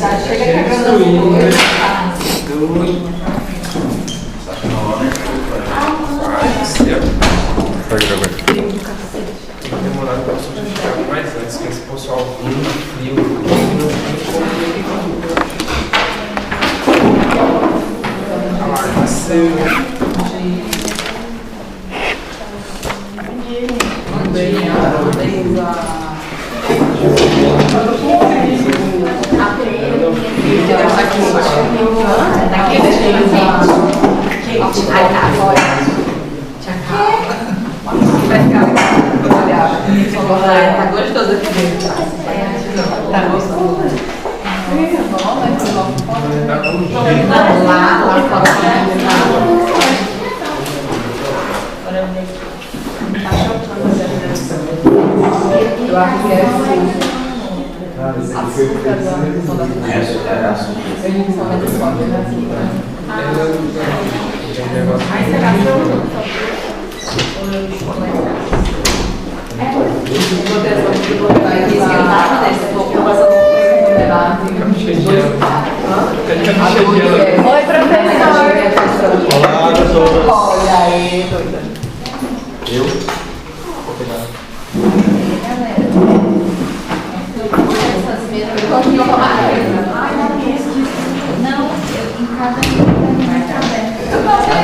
Chega cagando Vai demorar pra você chegar mais antes, que esse pessoal muito frio. Tá gostoso aqui dentro. Tá gostoso. Lá fora. Eu acho que é assim. Açúcar da redução da pressão. Redução da pressão. Aí será que eu oi, professor. Olá, doutora. Olha aí, doida. Eu? Vou pegar. Não, em casa eu gosto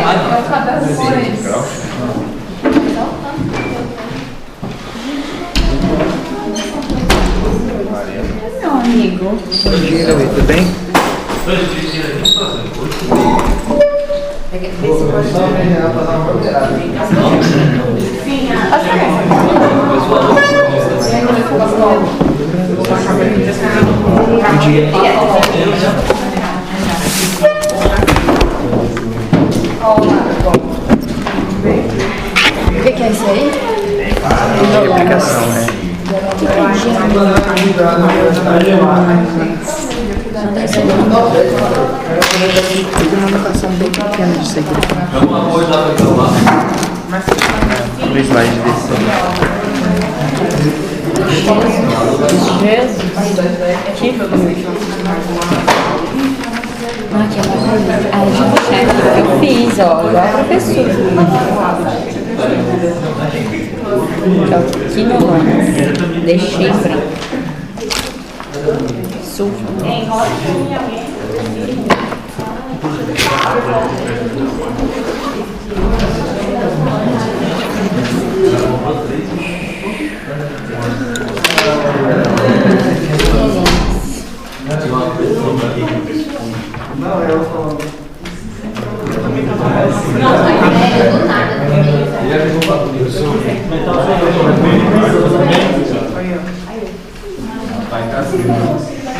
meu amigo. Bom dia, Davi, tudo bem? Bom dia. O que é isso aí? De aplicação, né? Tem uma anotação bem pequena disso aqui. No slide desse. Jesus. Aqui é a gente que eu fiz, ó, igual a professora. Quinoanas. Deixei branco. Sulfa. Não, eu falo.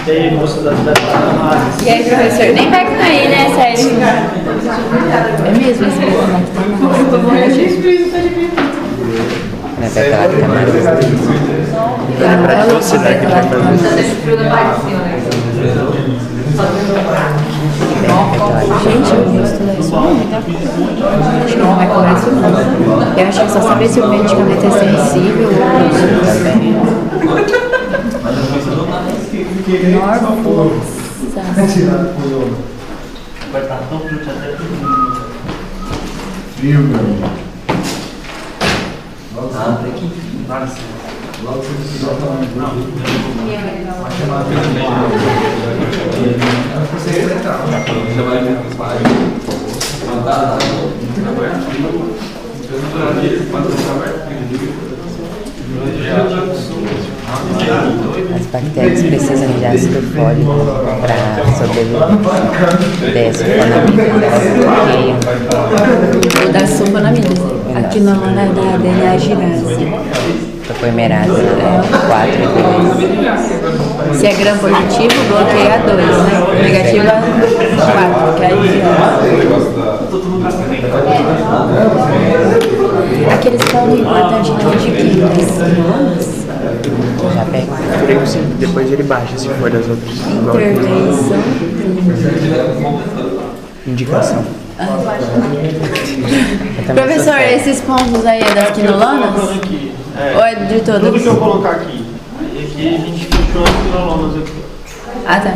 E aí, moça da E aí, professor? Nem vai cair, né? Sério. É mesmo esse personagem? Não é daquela câmera. É pra velocidade que ele vai fazer. Gente, eu vi isso daí só muita coisa. Não vai comer isso não. Eu acho que só saber se o medicamento é sensível ou não. Vai estar tão fruto até todo mundo. Viu, meu amigo? Ah, tem que várias. Logo que você vai falar. Não, vai chamar pelo meio. Você entrar. Já vai ver os pais. Mandar lá. As bactérias precisam de ácido fólico para sobreviver. Dessulfonamida, elas bloqueiam. O da sulfonamida. Aqui não é da DNA girase. Topoimerase, 4 Se é gram positivo, bloqueia 2, né? Negativo é 4, que aí aqueles que falam importante na de químicas. já pega. Depois ele baixa se for das outras. Intervenção. Indicação. Professor, esses pontos aí é das quinolanas? Ou é de todas? Tudo que eu colocar aqui. Aqui a gente fechou as quinolonas aqui. Ah, tá.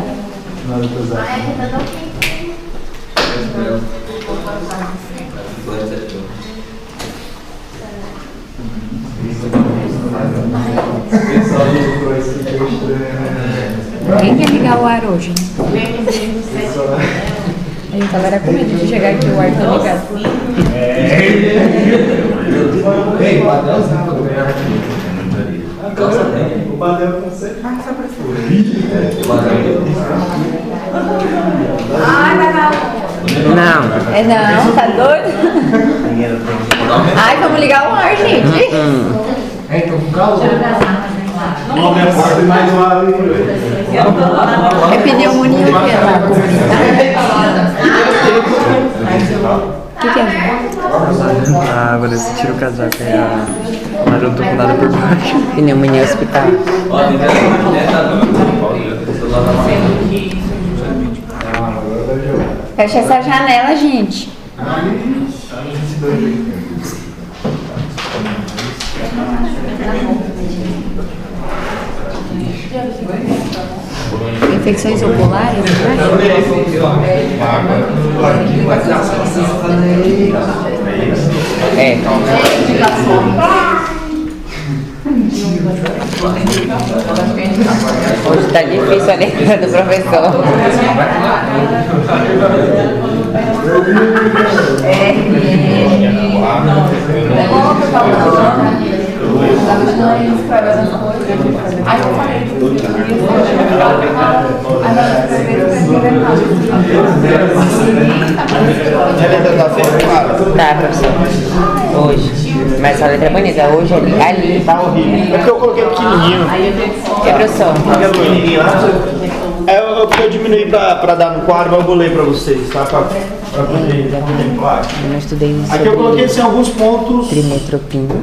Nada pesado. Ninguém quer ligar o ar hoje. A gente tava com medo de chegar aqui e o ar tá ligado. O Badel com você. Não. É não, tá doido? Ai, vamos ligar o ar, gente. É pneumonia o que lá? O que é? Ah, Vanessa, tira o casaco aí, mas eu não tô com nada por baixo. Pneumonia hospital. Fecha essa janela, gente. Infecções oculares, É. Hoje tá difícil a letra do professor. Tá, professor. Hoje. Mas a letra é bonita. Hoje ali. Tá horrível. É porque eu coloquei pequenininho. É, professor. É o que eu diminuí pra dar no quadro, mas eu vou ler pra vocês, tá? Pra poder contemplar. Eu não estudei isso. Aqui eu coloquei assim, alguns pontos. Trimetropina.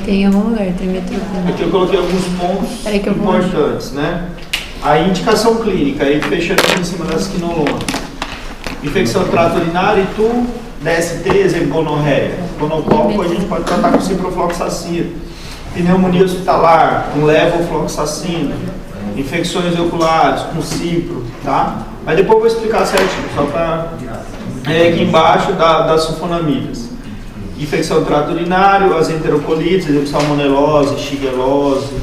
tem em algum lugar, trimetropina. Aqui eu coloquei alguns pontos Peraí que eu vou- importantes, né? A indicação clínica, aí fecha aqui em cima das quinolonas. Infecção do trato urinário, itu, DST, exemplo, gonorreia. Gonococo a gente pode tratar com ciprofloxacina. Pneumonia hospitalar, com levofloxacina. Infecções oculares, com cipro, tá? Mas depois eu vou explicar certinho, só para... aqui embaixo das sulfonamidas. Infecção do trato urinário, as enterocolites, exemplo, salmonelose, shigellose,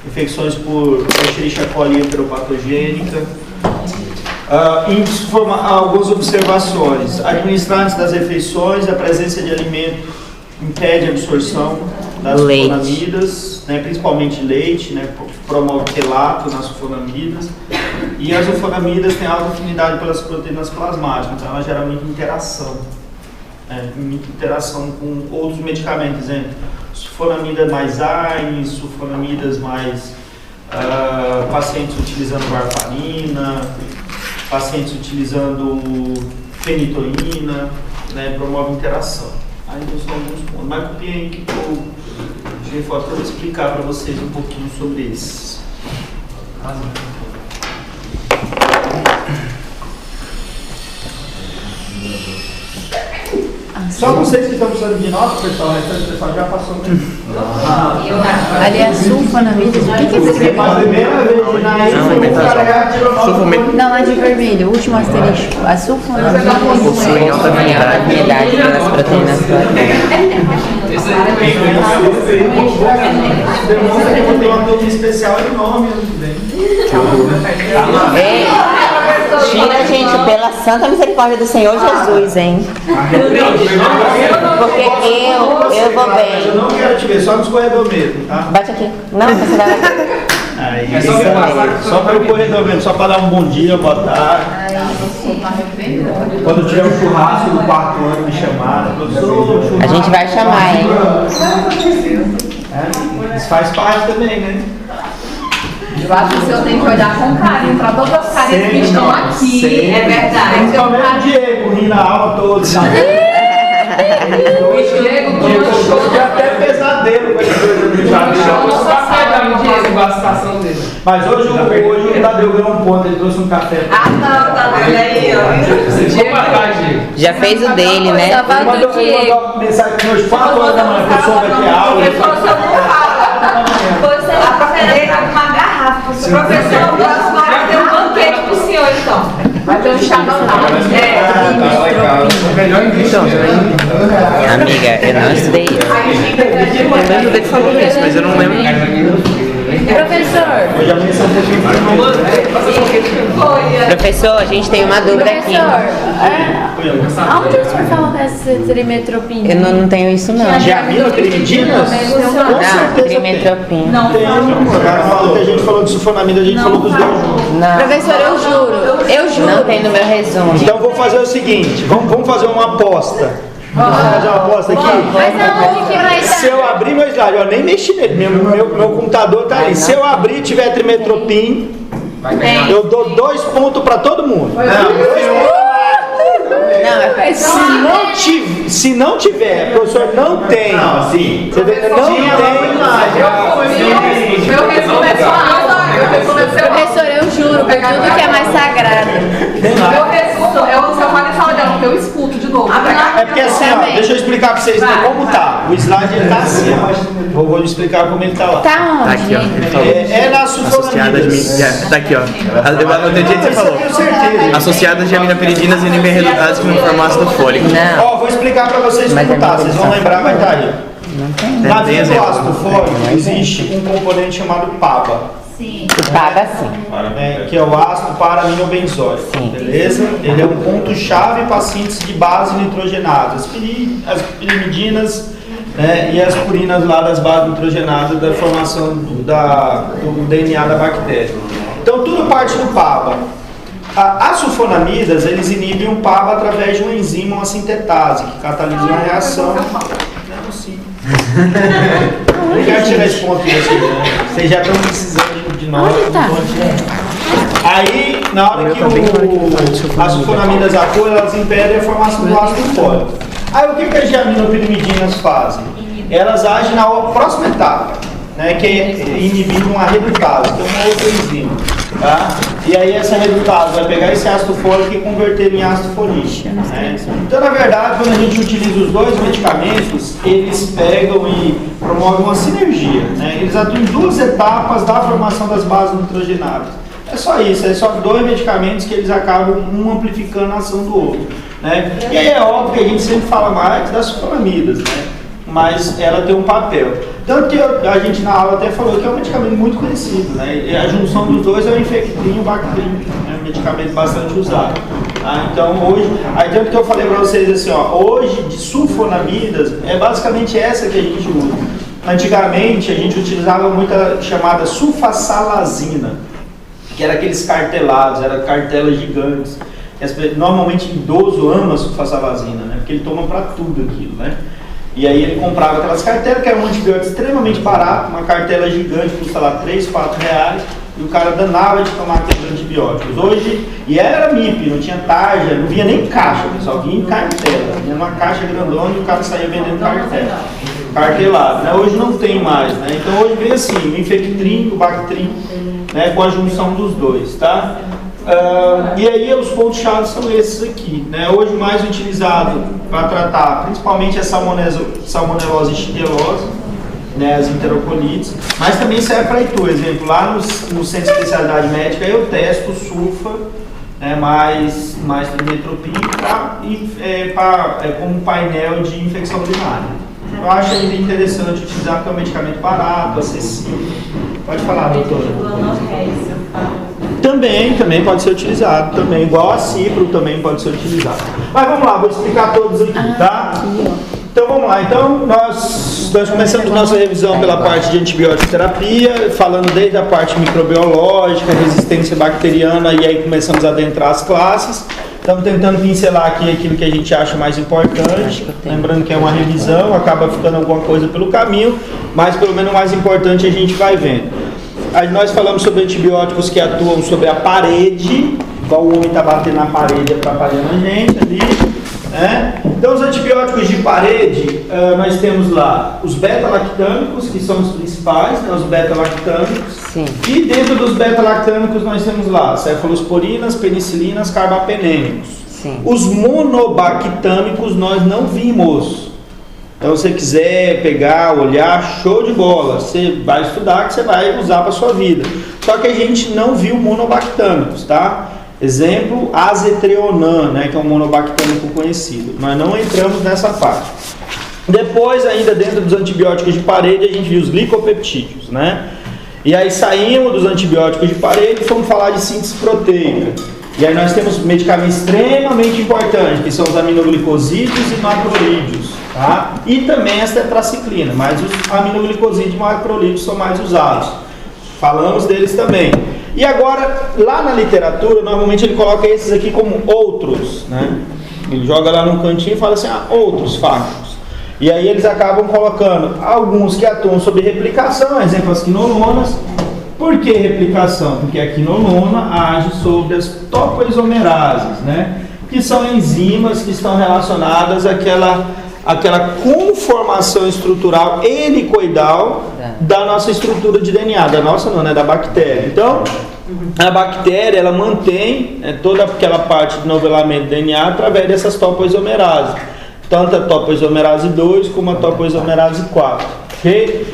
infecções por Escherichia coli enteropatogênica. Algumas observações. Administrar antes das refeições, a presença de alimento impede a absorção das sulfonamidas, né, principalmente leite, né, promove quelato nas sulfonamidas. E as sulfonamidas têm alta afinidade pelas proteínas plasmáticas, então ela gera muita interação. Muita interação com outros medicamentos, exemplo, sulfonamidas mais AINE, sulfonamidas mais pacientes utilizando varfarina, pacientes utilizando fenitoína, né, promove interação. Aí não são alguns pontos, mas copiem aí que eu tirei foto para explicar para vocês um pouquinho sobre esses. Só vocês que estão precisando de nota, pessoal, o restante do pessoal já passou mesmo. Ali é sulfonamidas. O que é isso? Pela primeira vez na Não, lá de vermelho, o último asterisco. A sulfonamida Possuem alta afinidade. Afinidade pelas proteínas plasmáticas. Demonstra que eu tenho uma turma especial enorme ano que vem. Ei, tira, gente, pela santa misericórdia do Senhor Jesus, hein? Porque eu vou Eu bem. não quero te ver, só nos corredores mesmo, tá? Bate aqui. Não, você vai lá. Aí, só para o corredor mesmo, só para dar um bom dia, boa tarde. Quando tiver um churrasco do quarto ano, me chamar. A gente vai chamar, hein? Isso faz parte também, né? Eu acho que o senhor tem que olhar com carinho para todas as carinhas que estão aqui. Sempre. É verdade. Principalmente o Diego, rindo na aula toda. O Diego, Diego, eu até pesadelo com esse coisa do Mas hoje o Tadeu ganhou um ponto, ele trouxe um café. Ah, não, tá vendo aí, ó. Já fez o dele, né? Só falta o Ele Diego. mandou mensagem para nós 4 horas da manhã, a pessoa vai ter aula. Ele falou, seu não fala. Pois é, a professora com uma garrafa. Professor, Então, Amiga, eu não estudei isso. eu lembro dele falando isso, mas eu não lembro. Professor, Professor, a gente tem uma dúvida aqui. aonde o senhor fala dessa trimetropina? Eu não tenho isso não. Diaminotrimidinas? Não, trimetropina. Não, Agora falou que a gente falou de sulfonamida, a gente falou dos dois juntos. Não, Professor, eu juro. não tem no meu resumo. Então vou fazer o seguinte, vamos fazer uma aposta. Vamos fazer uma aposta aqui? Mas aonde que vai Se dar? eu abrir meu slide, eu nem mexi nele, meu computador tá ali. Se eu abrir e tiver trimetropin, eu dou 2 pontos pra todo mundo. Se não tiver, o professor não tem. Você entendeu? Não tem. meu resumo é só meu resumo é seu. Professor, eu juro, por tudo que é mais sagrado. Meu resumo é o seu fala em sala de aula, que eu escuto de novo. É porque assim, ó, deixa eu explicar pra vocês como tá. O slide ele tá assim, ó. Vou explicar como ele tá lá. Tá Tá onde, aqui, ó. gente? Ele falou. É nas Associadas sulfonamidas. Tá aqui, ó. Eu anotei do jeito que você falou. Associadas de aminoperidinas e níveis resultados no formato do fôlego. Não. Ó, vou explicar pra vocês como tá. Vocês vão lembrar, vai estar aí. Na vida do ácido fólico existe um componente chamado PABA. Paga sim. Né, que é o ácido para-aminobenzóico, beleza? Ele é um ponto-chave para a síntese de bases nitrogenadas, as pirimidinas, né, e as purinas lá das bases nitrogenadas da formação do DNA da bactéria. Então tudo parte do PABA. As sulfonamidas, eles inibem o PABA através de uma enzima, uma sintetase, que catalisa uma reação. Eu quero tirar esse ponto de vocês, né? Vocês já estão precisando de nós. Onde tá? Aí, na hora que as sulfonamidas atuam, elas impedem a formação do ácido fólico. Aí, o que as diaminopirimidinas fazem? Elas agem na próxima etapa, né, que é inibir uma redutase, que é uma outra enzima. Tá? E aí essa redutase vai pegar esse ácido fólico e converter ele em ácido folítico. Né? Então, na verdade, quando a gente utiliza os dois medicamentos, eles pegam e promovem uma sinergia. Né? Eles atuam em 2 etapas da formação das bases nitrogenadas. É só isso, é só 2 medicamentos que eles acabam um amplificando a ação do outro. Né? E aí é óbvio que a gente sempre fala mais das sulfonamidas, né? Mas ela tem um papel. Tanto que a gente na aula até falou que é um medicamento muito conhecido, né? E a junção dos dois é o Infectrin e o Bactrim, é um medicamento bastante usado. Tá? Então hoje, aí tanto que eu falei para vocês assim, ó, hoje de sulfonamidas é basicamente essa que a gente usa. Antigamente a gente utilizava muita chamada sulfasalazina, que era aqueles cartelados, eram cartelas gigantes. Normalmente idoso ama a sulfasalazina, né? Porque ele toma para tudo aquilo, né? E aí ele comprava aquelas cartelas que eram um antibiótico extremamente barato, uma cartela gigante custa lá 3, 4 reais, e o cara danava de tomar aqueles antibióticos. Hoje, e era MIP, não tinha tarja, não vinha nem caixa, pessoal, vinha em cartela, vinha uma caixa grandona e o cara saía vendendo cartela, cartelado, né? Hoje não tem mais, né? Então hoje vem assim, o Infectrin, o Bactrim, né, com a junção dos dois, tá? E aí os pontos-chave são esses aqui, né? Hoje mais utilizado para tratar principalmente a salmonelose e shigellose, né, as enterocolites, mas também serve para por exemplo, lá no centro de especialidade médica eu testo sulfa, né, mais trimetropin como painel de infecção urinária. Eu acho ainda interessante utilizar porque é um medicamento barato, acessível. Pode falar, doutora. Também pode ser utilizado, também, igual a cipro também pode ser utilizado. Mas vamos lá, vou explicar todos aqui, tá? Então vamos lá, então nós começamos nossa revisão pela parte de antibiótico terapia, falando desde a parte microbiológica, resistência bacteriana, e aí começamos a adentrar as classes. Estamos tentando pincelar aqui aquilo que a gente acha mais importante, lembrando que é uma revisão, acaba ficando alguma coisa pelo caminho, mas pelo menos o mais importante a gente vai vendo. Aí nós falamos sobre antibióticos que atuam sobre a parede, igual o homem está batendo na parede, atrapalhando a gente ali, né? Então os antibióticos de parede, nós temos lá os beta-lactâmicos, que são os principais, né? Os beta-lactâmicos. Sim. E dentro dos beta-lactâmicos nós temos lá cefalosporinas, penicilinas, carbapenêmicos. Sim. Os monobactâmicos nós não vimos. Então, se você quiser pegar, olhar, show de bola. Você vai estudar que você vai usar para sua vida. Só que a gente não viu monobactâmicos, tá? Exemplo, azetreonan, né, que é um monobactêrico conhecido. Nós não entramos nessa parte. Depois, ainda dentro dos antibióticos de parede, a gente viu os glicopeptídeos, né? E aí saímos dos antibióticos de parede e fomos falar de síntese proteica. E aí nós temos medicamentos extremamente importantes, que são os aminoglicosídeos e macrolídeos, tá? E também as tetraciclina, mas os aminoglicosídeos e macrolídeos são mais usados. Falamos deles também. E agora, lá na literatura, normalmente ele coloca esses aqui como outros, né? Ele joga lá num cantinho e fala assim, outros fármacos. E aí eles acabam colocando alguns que atuam sobre replicação, exemplo, as quinolonas. Por que replicação? Porque a quinolona age sobre as topoisomerases, né? Que são enzimas que estão relacionadas àquela conformação estrutural helicoidal da nossa estrutura de DNA, da nossa não, né? Da bactéria. Então, a bactéria, ela mantém toda aquela parte de novelamento do DNA através dessas topoisomerases. Tanto a topoisomerase 2 como a topoisomerase 4, ok?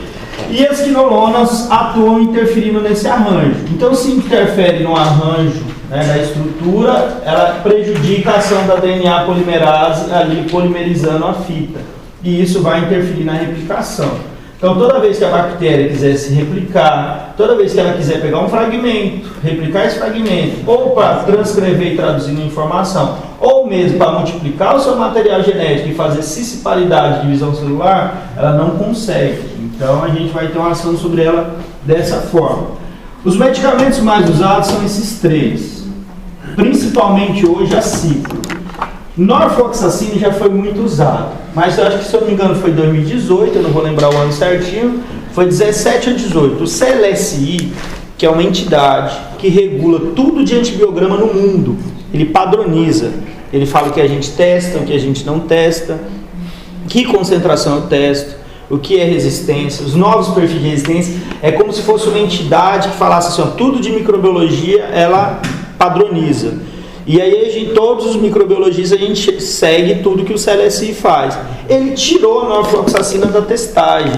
E as quinolonas atuam interferindo nesse arranjo. Então, se interfere no arranjo, né, da estrutura, ela prejudica a ação da DNA polimerase ali polimerizando a fita. E isso vai interferir na replicação. Então, toda vez que a bactéria quiser se replicar, toda vez que ela quiser pegar um fragmento, replicar esse fragmento, ou para transcrever e traduzir informação, ou mesmo para multiplicar o seu material genético e fazer cisparidade de divisão celular, ela não consegue. Então, a gente vai ter uma ação sobre ela dessa forma. Os medicamentos mais usados são esses três, principalmente hoje a ciclo. Norfloxacina já foi muito usado, mas eu acho que, se eu não me engano, foi em 2018, eu não vou lembrar o ano certinho, foi 17 ou 18. O CLSI, que é uma entidade que regula tudo de antibiograma no mundo, ele padroniza, ele fala o que a gente testa, o que a gente não testa, que concentração eu testo, o que é resistência, os novos perfis de resistência. É como se fosse uma entidade que falasse assim, tudo de microbiologia ela padroniza. E aí, todos os microbiologistas, a gente segue tudo que o CLSI faz. Ele tirou a norfloxacina da testagem.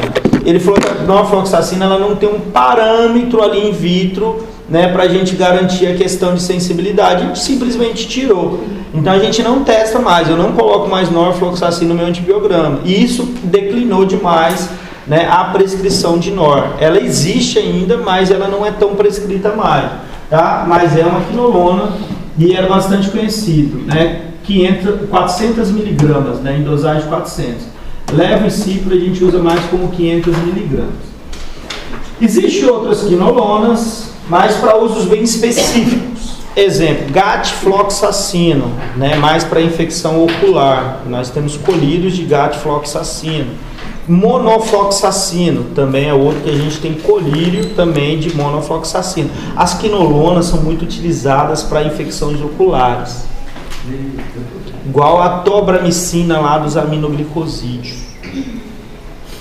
Ele falou que a norfloxacina ela não tem um parâmetro ali in vitro, né, para a gente garantir a questão de sensibilidade. A gente simplesmente tirou. Então a gente não testa mais. Eu não coloco mais norfloxacina no meu antibiograma. E isso declinou demais, né, a prescrição de nor. Ela existe ainda, mas ela não é tão prescrita mais. Tá? Mas é uma quinolona. E era bastante conhecido, né? 400 miligramas, né? Em dosagem de 400. Levo e cipro a gente usa mais como 500 miligramas. Existem outras quinolonas, mas para usos bem específicos. Exemplo, gatfloxacino, né? Mais para infecção ocular. Nós temos colírios de gatfloxacino. Monofloxacino também é outro que a gente tem colírio também de monofloxacino. As quinolonas são muito utilizadas para infecções oculares, igual a tobramicina lá dos aminoglicosídeos,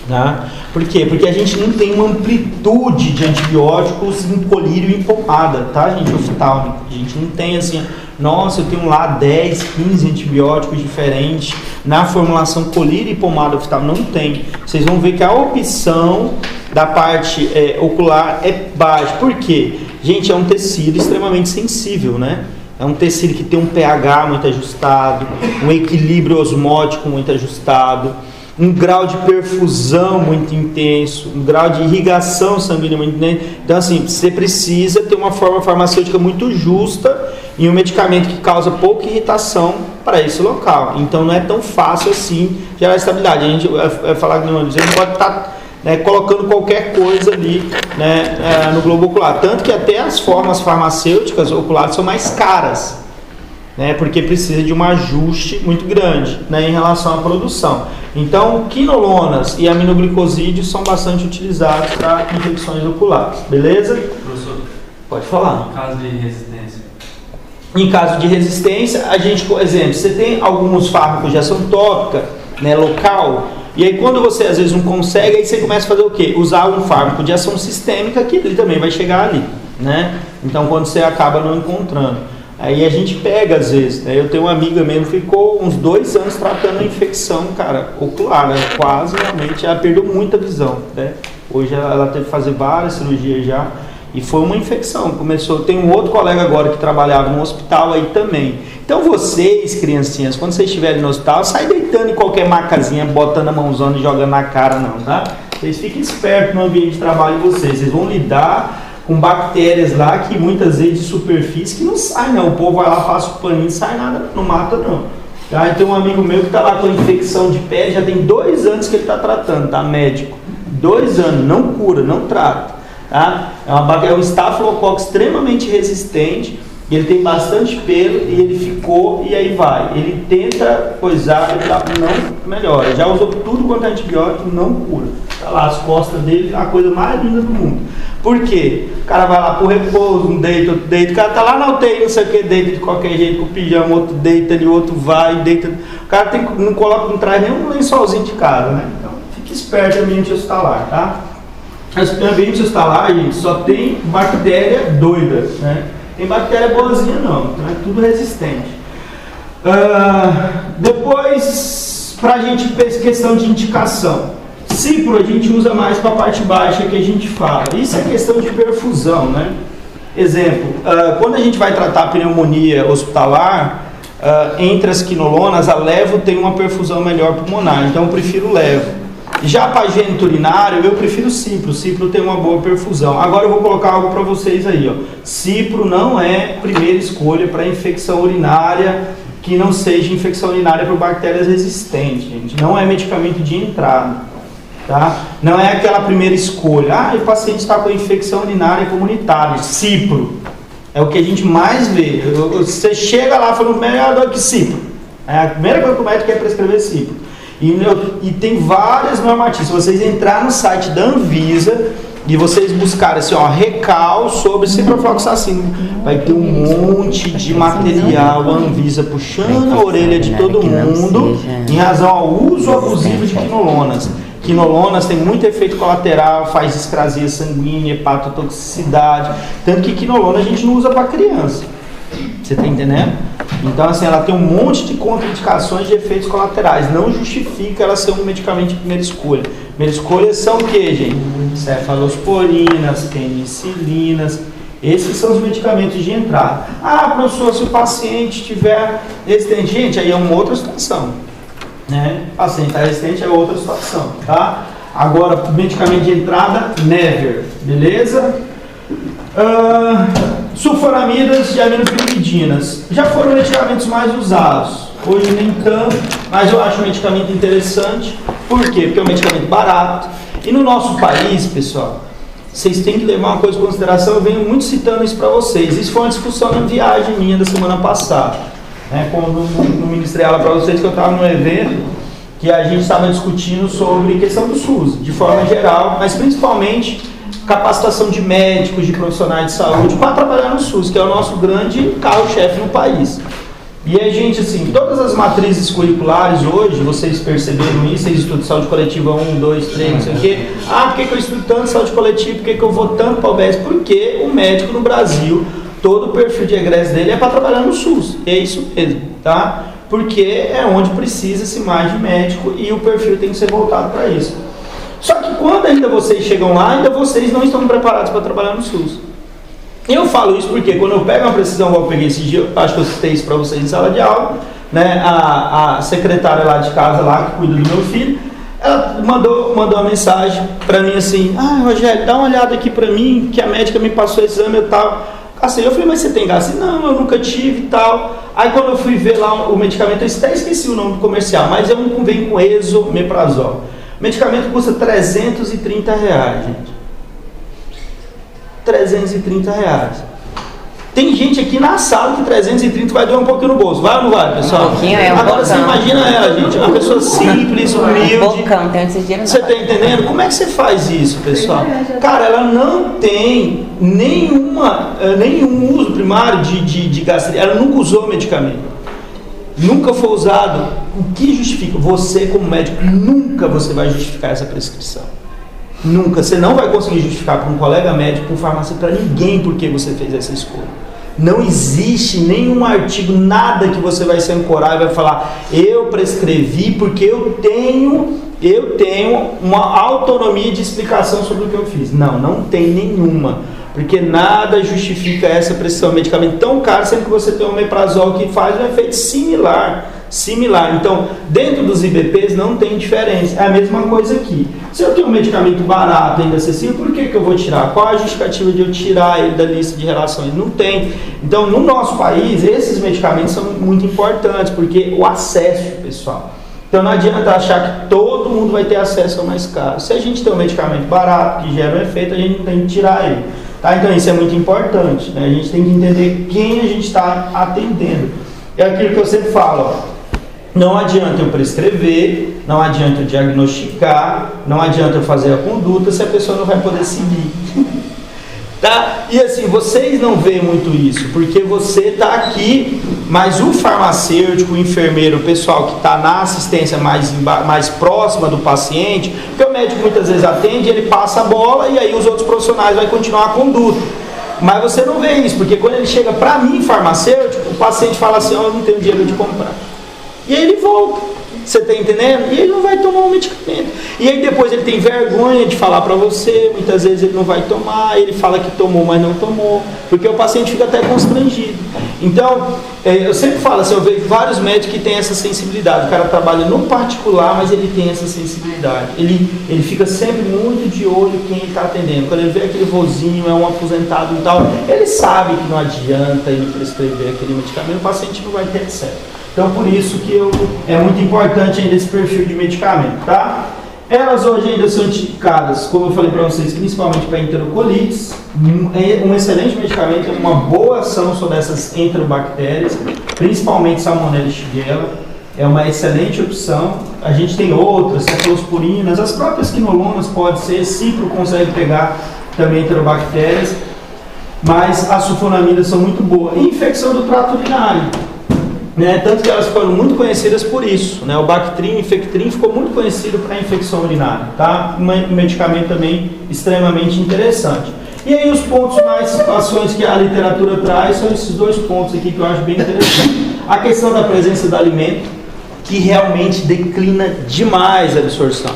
né? Por quê? Porque a gente não tem uma amplitude de antibióticos em colírio e em pomada, tá, gente? Oftálmico. A gente não tem assim, nossa, eu tenho lá 10, 15 antibióticos diferentes na formulação colírio e pomada oftálmica. Não tem. Vocês vão ver que a opção da parte ocular é baixa. Por quê? Gente, é um tecido extremamente sensível, né? É um tecido que tem um pH muito ajustado, um equilíbrio osmótico muito ajustado, um grau de perfusão muito intenso, um grau de irrigação sanguínea muito intenso. Então, assim, você precisa ter uma forma farmacêutica muito justa e um medicamento que causa pouca irritação para esse local. Então, não é tão fácil assim gerar estabilidade. A gente vai falar que não pode estar colocando qualquer coisa ali, né, no globo ocular. Tanto que até as formas farmacêuticas oculares são mais caras, né, porque precisa de um ajuste muito grande, né, em relação à produção. Então, quinolonas e aminoglicosídeos são bastante utilizados para infecções oculares, beleza? Professor, pode falar. Em caso de resistência? Em caso de resistência, a gente, por exemplo, você tem alguns fármacos de ação tópica, né, local, e aí quando você às vezes não consegue, aí você começa a fazer o quê? Usar um fármaco de ação sistêmica que ele também vai chegar ali, né? Então, quando você acaba não encontrando, aí a gente pega às vezes, né? Eu tenho uma amiga mesmo, ficou uns 2 anos tratando a infecção, cara, ocular, né? Quase realmente, ela perdeu muita visão, né? Hoje ela teve que fazer várias cirurgias já, E foi uma infecção, começou, tem um outro colega agora que trabalhava no hospital aí também. Então vocês, criancinhas, quando vocês estiverem no hospital, sai deitando em qualquer macazinha, botando a mãozona e jogando na cara não, tá? Vocês fiquem espertos no ambiente de trabalho de vocês vão lidar com bactérias lá que muitas vezes de superfície que não sai não, o povo vai lá, passa o paninho, sai nada, não mata não. Tá? E tem um amigo meu que está lá com infecção de pele, já tem 2 anos que ele está tratando, tá? Médico. 2 anos, não cura, não trata. Tá? É um estafilococo extremamente resistente, ele tem bastante pelo e ele ficou e aí vai. Ele tenta coisar, não melhora. Já usou tudo quanto é antibiótico, não cura. Tá lá as costas dele, a coisa mais linda do mundo. Por quê? O cara vai lá pro repouso, um deita, outro deita. O cara tá lá na UTI, não sei o que, deita de qualquer jeito com o pijama, outro deita ali, outro vai, deita. O cara não coloca, não traz nenhum lençolzinho de casa, né? Então fique esperto no ambiente hospitalar, tá? No ambiente hospitalar, gente, só tem bactéria doida, né? Tem bactéria boazinha não, é tudo resistente. Depois, pra gente ter questão de indicação. Cipro a gente usa mais para a parte baixa que a gente fala. Isso é questão de perfusão, né? Exemplo, quando a gente vai tratar a pneumonia hospitalar, entre as quinolonas, a levo tem uma perfusão melhor pulmonar, então eu prefiro levo. Já para agente urinário, eu prefiro cipro. Cipro tem uma boa perfusão. Agora eu vou colocar algo para vocês aí, ó. Cipro não é primeira escolha para infecção urinária que não seja infecção urinária por bactérias resistentes, gente. Não é medicamento de entrada. Tá? Não é aquela primeira escolha. O paciente está com infecção urinária comunitária, cipro. É o que a gente mais vê. Você chega lá falando, melhor do que cipro. A primeira coisa que o médico quer prescrever cipro. E tem várias normativas. Se vocês entrarem no site da Anvisa e vocês buscarem assim, ó, recal sobre ciprofloxacino, vai ter um monte de material, a Anvisa puxando a orelha de todo mundo em razão ao uso abusivo de quinolonas. Quinolonas tem muito efeito colateral, faz discrasia sanguínea, hepatotoxicidade. Tanto que quinolona a gente não usa para criança. Você está entendendo? Então, assim, ela tem um monte de contraindicações de efeitos colaterais. Não justifica ela ser um medicamento de primeira escolha. Primeira escolha são o que, gente? Cefalosporinas, penicilinas. Esses são os medicamentos de entrada. Professor, se o paciente tiver resistente, gente, aí é uma outra situação. Né? O paciente está resistente é outra situação, tá? Agora, medicamento de entrada, never, beleza? Sulfonamidas e aminopiridinas já foram medicamentos mais usados. Hoje nem tanto, mas eu acho um medicamento interessante. Por quê? Porque é um medicamento barato. E no nosso país, pessoal, vocês têm que levar uma coisa em consideração. Eu venho muito citando isso para vocês. Isso foi uma discussão na viagem minha da semana passada. Quando no ministrei ela para vocês que eu estava num evento que a gente estava discutindo sobre questão do SUS, de forma geral, mas principalmente capacitação de médicos, de profissionais de saúde para trabalhar no SUS, que é o nosso grande carro-chefe no país. E a gente, assim, todas as matrizes curriculares hoje, vocês perceberam isso, vocês estudam saúde coletiva 1, 2, 3, não sei o quê. Por que eu estudo tanto saúde coletiva? Por que eu vou tanto para o UBS? Porque o médico no Brasil, todo o perfil de egresso dele é para trabalhar no SUS. É isso mesmo, tá? Porque é onde precisa-se mais de médico e o perfil tem que ser voltado para isso. Só que quando ainda vocês chegam lá, ainda vocês não estão preparados para trabalhar no SUS. Eu falo isso porque quando eu pego uma precisão, igual eu peguei esse dia, acho que eu citei isso para vocês em sala de aula, né? A secretária lá de casa, lá, que cuida do meu filho, ela mandou uma mensagem para mim assim, Rogério, dá uma olhada aqui para mim, que a médica me passou o exame e tal. Assim, eu falei, mas você tem gás? Não, eu nunca tive e tal. Aí quando eu fui ver lá o medicamento, eu até esqueci o nome do comercial, mas é um que vem com esomeprazol. O medicamento custa R$330, gente. R$330. Tem gente aqui na sala que 330 vai doer um pouquinho no bolso. Vai ou não vai, pessoal? Um pouquinho, Agora você imagina ela, gente. Uma pessoa simples, humilde. Bocão, tem esse dinheiro não. Você está entendendo? Como é que você faz isso, pessoal? Cara, ela não tem nenhum uso primário de gastrite. Ela nunca usou medicamento. Nunca foi usado. O que justifica? Você, como médico, nunca você vai justificar essa prescrição. Nunca. Você não vai conseguir justificar para um colega médico, para um farmacêutico, para ninguém porque você fez essa escolha. Não existe nenhum artigo, nada que você vai se ancorar e vai falar, eu prescrevi porque eu tenho uma autonomia de explicação sobre o que eu fiz. Não tem nenhuma. Porque nada justifica essa prescrição de medicamento tão caro, sendo que você tem um omeprazol que faz um efeito similar. Então, dentro dos IBPs não tem diferença. É a mesma coisa aqui. Se eu tenho um medicamento barato, ainda acessível, por que eu vou tirar? Qual a justificativa de eu tirar ele da lista de relações? Não tem. Então, no nosso país, esses medicamentos são muito importantes, porque o acesso, pessoal. Então, não adianta achar que todo mundo vai ter acesso ao mais caro. Se a gente tem um medicamento barato, que gera um efeito, a gente não tem que tirar ele. Tá? Então, isso é muito importante. Né? A gente tem que entender quem a gente está atendendo. É aquilo que eu sempre falo, ó. Não adianta eu prescrever, não adianta eu diagnosticar, não adianta eu fazer a conduta se a pessoa não vai poder seguir. Tá? E assim, vocês não veem muito isso, porque você está aqui, mas o farmacêutico, o enfermeiro, o pessoal que está na assistência mais próxima do paciente, porque o médico muitas vezes atende, ele passa a bola e aí os outros profissionais vão continuar a conduta. Mas você não vê isso, porque quando ele chega para mim, farmacêutico, o paciente fala assim, eu não tenho dinheiro de comprar. E aí ele volta, você está entendendo? E ele não vai tomar um medicamento. E aí depois ele tem vergonha de falar para você, muitas vezes ele não vai tomar, ele fala que tomou, mas não tomou, porque o paciente fica até constrangido. Então, eu sempre falo assim, eu vejo vários médicos que têm essa sensibilidade. O cara trabalha no particular, mas ele tem essa sensibilidade. Ele fica sempre muito de olho quem ele está atendendo. Quando ele vê aquele vozinho, é um aposentado e tal, ele sabe que não adianta ele prescrever aquele medicamento, o paciente não vai ter acesso. Então, por isso que é muito importante ainda esse perfil de medicamento, tá? Elas hoje ainda são indicadas, como eu falei para vocês, principalmente para enterocolites. Um excelente medicamento, uma boa ação sobre essas enterobactérias, principalmente Salmonella e Shigella. É uma excelente opção. A gente tem outras, cefalosporinas, as próprias quinolonas pode ser, cipro consegue pegar também enterobactérias, mas as sulfonamidas são muito boas. E infecção do trato urinário. Né? Tanto que elas foram muito conhecidas por isso, né? O Bactrim, o Infectrim ficou muito conhecido para infecção urinária, tá? Um medicamento também extremamente interessante. E aí os pontos mais, situações que a literatura traz são esses dois pontos aqui que eu acho bem interessante. A questão da presença do alimento, que realmente declina demais a absorção.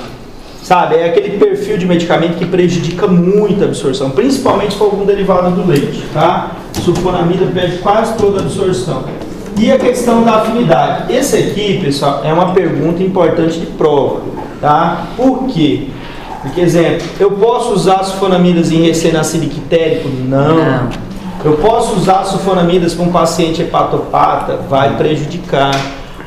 Sabe, é aquele perfil de medicamento que prejudica muito a absorção, principalmente se for algum derivado do leite, tá? Sulfonamida perde quase toda a absorção. E a questão da afinidade. Esse aqui, pessoal, é uma pergunta importante de prova, tá? Por quê? Porque, exemplo, eu posso usar sulfonamidas em recém-nascido ictérico? Não. Eu posso usar sulfonamidas para um paciente hepatopata? Vai prejudicar.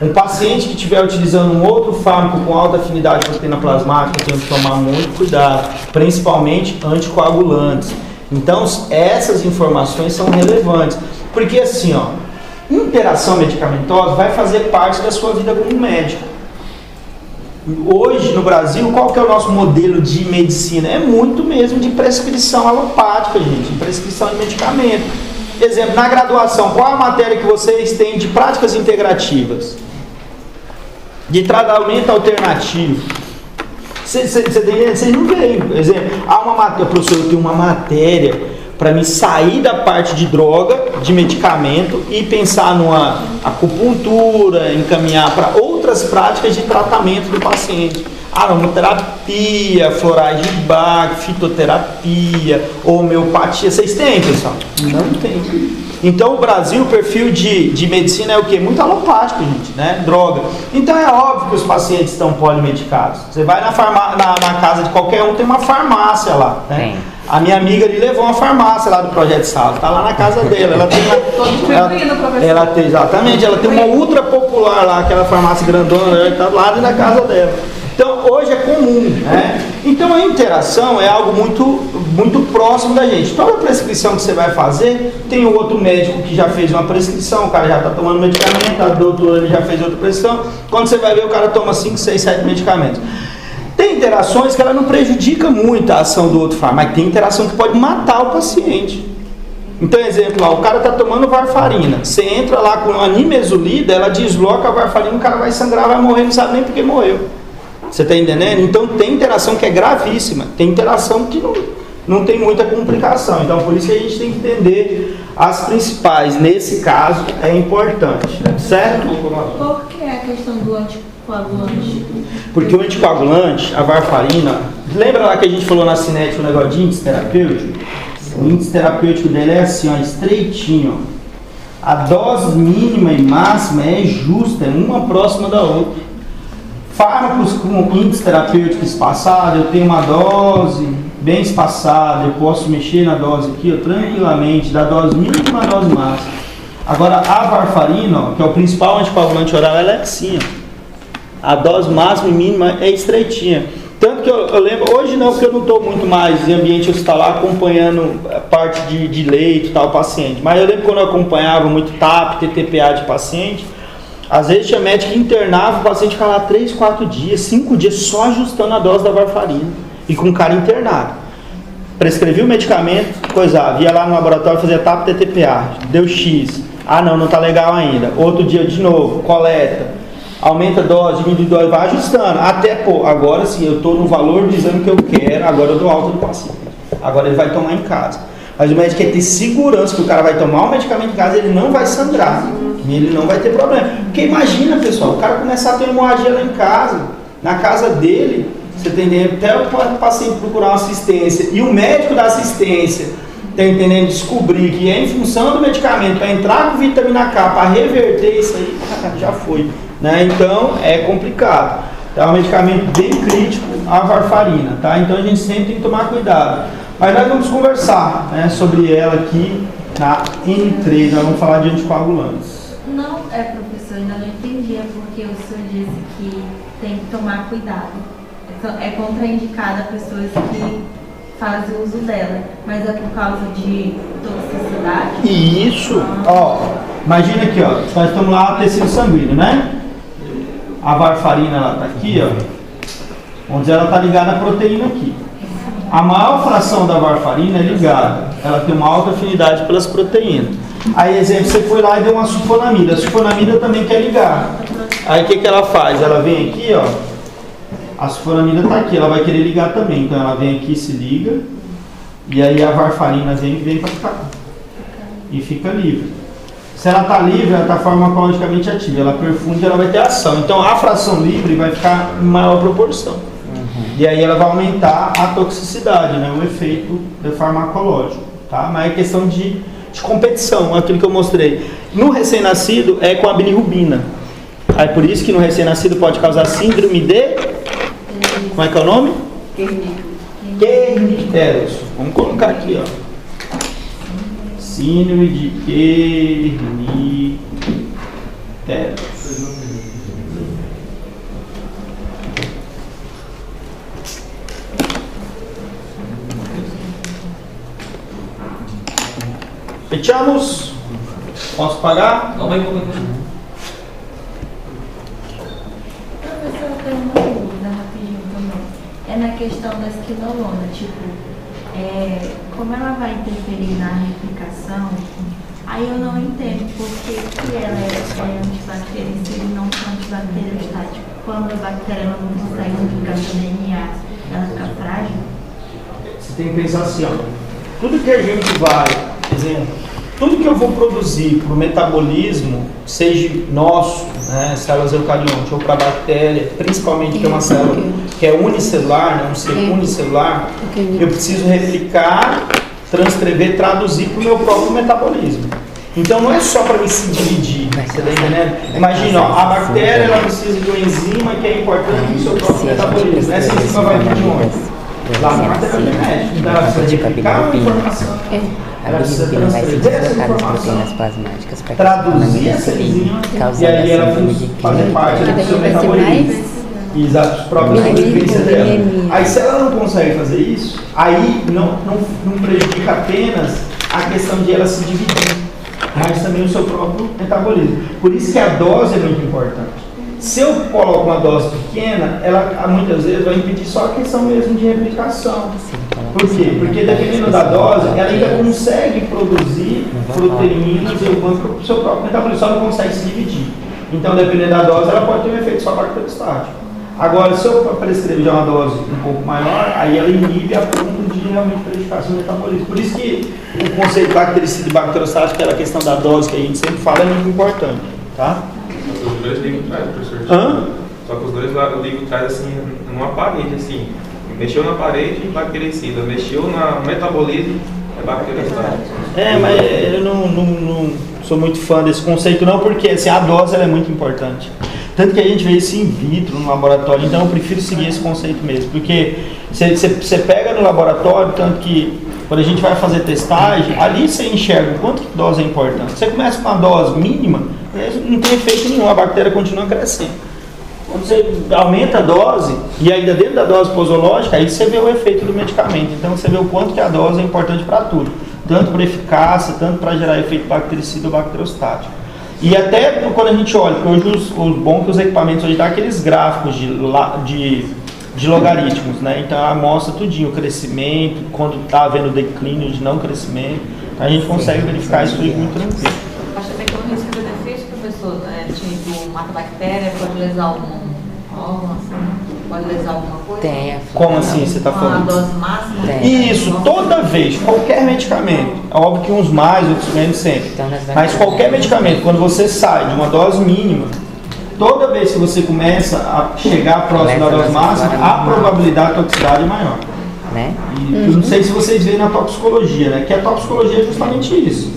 Um paciente que estiver utilizando um outro fármaco com alta afinidade para proteína plasmática, tem que tomar muito cuidado, principalmente anticoagulantes. Então, essas informações são relevantes. Porque, assim, ó, interação medicamentosa vai fazer parte da sua vida como médico. Hoje, no Brasil, qual que é o nosso modelo de medicina? É muito mesmo de prescrição alopática, gente, de prescrição de medicamento. Exemplo, na graduação, qual a matéria que vocês têm de práticas integrativas? De tratamento alternativo? Vocês não veem. Por exemplo, há uma matéria, professor, eu tenho uma matéria para mim sair da parte de droga, de medicamento e pensar numa acupuntura, encaminhar para outras práticas de tratamento do paciente. Aromaterapia, florais de Bach, fitoterapia, homeopatia. Vocês têm, pessoal? Não tem. Então o Brasil, o perfil de medicina é o quê? Muito alopático, gente, né? Droga. Então é óbvio que os pacientes estão polimedicados. Você vai na casa de qualquer um, tem uma farmácia lá, né? Tem. A minha amiga ali levou uma farmácia lá do Projeto Salo, tá lá na casa dela. Ela tem exatamente, ela tem uma ultra popular lá, aquela farmácia grandona, tá lá na casa dela. Então hoje é comum, né? Então a interação é algo muito próximo da gente. Toda prescrição que você vai fazer, tem um outro médico que já fez uma prescrição, o cara já está tomando medicamento, a doutora ele já fez outra prescrição. Quando você vai ver, o cara toma 5, 6, 7 medicamentos. Tem interações que ela não prejudica muito a ação do outro fármaco, mas tem interação que pode matar o paciente. Então, exemplo, lá, o cara está tomando varfarina, você entra lá com a nimesulida, ela desloca a varfarina, o cara vai sangrar, vai morrer, não sabe nem porque morreu. Você está entendendo? Então tem interação que é gravíssima, tem interação que não tem muita complicação. Então por isso que a gente tem que entender as principais. Nesse caso é importante, certo? Por que a questão do anticoagulante? Porque o anticoagulante, a varfarina, lembra lá que a gente falou na cinética o negócio de índice terapêutico? O índice terapêutico dele é assim, ó, estreitinho. Ó. A dose mínima e máxima é justa, é uma próxima da outra. Fármacos com índice terapêutico espaçado, eu tenho uma dose bem espaçada, eu posso mexer na dose aqui, ó, tranquilamente, da dose mínima à dose máxima. Agora, a varfarina, ó, que é o principal anticoagulante oral, ela é assim, ó. A dose máxima e mínima é estreitinha. Tanto que eu lembro, hoje não, porque eu não estou muito mais em ambiente hospitalar acompanhando a parte de leito e tal, paciente. Mas eu lembro quando eu acompanhava muito TAP, TTPA de paciente, às vezes tinha médico que internava, o paciente ficava lá 3, 4 dias, 5 dias só ajustando a dose da varfarina. E com o cara internado. Prescrevia o medicamento, coisava, ia lá no laboratório, fazia TAP, TTPA, deu X. Ah não tá legal ainda. Outro dia de novo, coleta. Aumenta a dose, diminui a dose, vai ajustando. Até, pô, agora sim, eu estou no valor do exame que eu quero, agora eu dou alta do paciente. Agora ele vai tomar em casa. Mas o médico quer ter segurança que o cara vai tomar o medicamento em casa, ele não vai sangrar. E ele não vai ter problema. Porque imagina, pessoal, o cara começar a ter hemorragia lá em casa, na casa dele, você entendendo? Até o paciente procurar uma assistência e o médico da assistência, tá entendendo? Descobrir que é em função do medicamento, para entrar com vitamina K, para reverter isso aí, já foi. Né? Então é complicado. É um medicamento bem crítico, a varfarina, tá? Então a gente sempre tem que tomar cuidado. Mas nós vamos conversar, né, sobre ela aqui na N3, nós vamos falar de anticoagulantes. Não, professor, ainda não entendi, porque o senhor disse que tem que tomar cuidado. É contraindicada pessoas que fazem uso dela, mas é por causa de toxicidade? Isso, ó, imagina aqui, ó, nós estamos lá, tecido sanguíneo, né? A varfarina, ela tá aqui, ó, onde ela tá ligada à proteína aqui. A maior fração da varfarina é ligada, ela tem uma alta afinidade pelas proteínas. Aí, exemplo, você foi lá e deu uma sulfonamida, a sulfonamida também quer ligar. Aí o que ela faz? Ela vem aqui, ó, a sulfonamida tá aqui, ela vai querer ligar também, então ela vem aqui, se liga, e aí a varfarina vem para cá, e fica livre. Se ela está livre, ela está farmacologicamente ativa, ela perfunde, ela vai ter ação. Então a fração livre vai ficar em maior proporção. E aí ela vai aumentar a toxicidade, né, o efeito farmacológico. Tá? Mas é questão de competição, aquilo que eu mostrei. No recém-nascido é com a bilirrubina. Aí por isso que no recém-nascido pode causar síndrome de... Como é que é o nome? Kernicterus. Vamos colocar aqui, ó. Síndrome de Kernicterus. Fechamos? Posso pagar? Professor, eu tenho uma dúvida rapidinho também. É na questão da esquinolona, como ela vai interferir na replicação, aí eu não entendo porque que ela é antibactericida e não antibacteriostática. Quando a bactéria ela não consegue replicar no DNA, ela fica frágil? Você tem que pensar assim, ó. Tudo que a gente vai, por exemplo, tudo que eu vou produzir para o metabolismo, seja nosso, né, células eucariontes, ou para a bactéria, principalmente que é uma célula que é unicelular, né, um ser unicelular, eu preciso replicar, transcrever, traduzir para o meu próprio metabolismo. Então não é só para me se dividir, você está entendendo? Imagina, ó, a bactéria ela precisa de uma enzima que é importante no seu próprio metabolismo. Essa enzima vai vir de onde? Lá na matéria genética. Então ela precisa replicar uma informação. A bilirrubina vai ser deslocada das proteínas plasmáticas para traduzir essa enzima e aí ela fazer parte do seu metabolismo. Exato, os próprios nutrientes dela. Aí se ela não consegue fazer isso, aí não prejudica apenas a questão de ela se dividir, mas também o seu próprio metabolismo. Por isso que a dose é muito importante. Se eu coloco uma dose pequena, ela muitas vezes vai impedir só a questão mesmo de replicação. Por quê? Porque dependendo da dose, ela ainda consegue produzir proteínas para o seu próprio metabolismo, só não consegue se dividir. Então, dependendo da dose, ela pode ter um efeito só bacteriostático. Agora, se eu prescrever já uma dose um pouco maior, aí ela inibe a ponto de realmente prejudicar seu metabolismo. Por isso que o conceito de bactericida e bacteriostático, aquela questão da dose que a gente sempre fala, é muito importante. Tá? Os dois ligam traz, professor. Só que os dois ligam traz assim, numa parede, assim. Mexeu na parede, bactericida. Mexeu no metabolismo, É bacteriostático. Mas eu não sou muito fã desse conceito não, porque assim, a dose ela é muito importante. Tanto que a gente vê isso in vitro no laboratório, então eu prefiro seguir esse conceito mesmo. Porque você pega no laboratório, tanto que quando a gente vai fazer testagem, ali você enxerga o quanto que dose é importante. Você começa com uma dose mínima, não tem efeito nenhum, a bactéria continua crescendo. Quando você aumenta a dose, e ainda dentro da dose posológica, aí você vê o efeito do medicamento. Então você vê o quanto que a dose é importante para tudo. Tanto para eficácia, tanto para gerar efeito bactericida ou bacteriostático. E até quando a gente olha, porque hoje o bom que os equipamentos hoje dão aqueles gráficos de logaritmos, né? Então mostra tudinho, o crescimento, quando está havendo declínio de não crescimento. Então a gente consegue verificar isso tudo muito tranquilo. Acho também que o risco de benefício, professor, tipo, mata bactéria, pode lesar algum órgão, assim, pode lesar alguma coisa? Tem. Como assim você está falando? A dose máxima? Tem. Isso, toda vez, qualquer medicamento, é óbvio que uns mais, outros menos sempre, Então, mas qualquer medicamento, quando você sai de uma dose mínima, toda vez que você começa a chegar próximo da dose máxima, a probabilidade de toxicidade é maior. Né? E eu não sei se vocês veem na toxicologia, né? Que a toxicologia é justamente isso.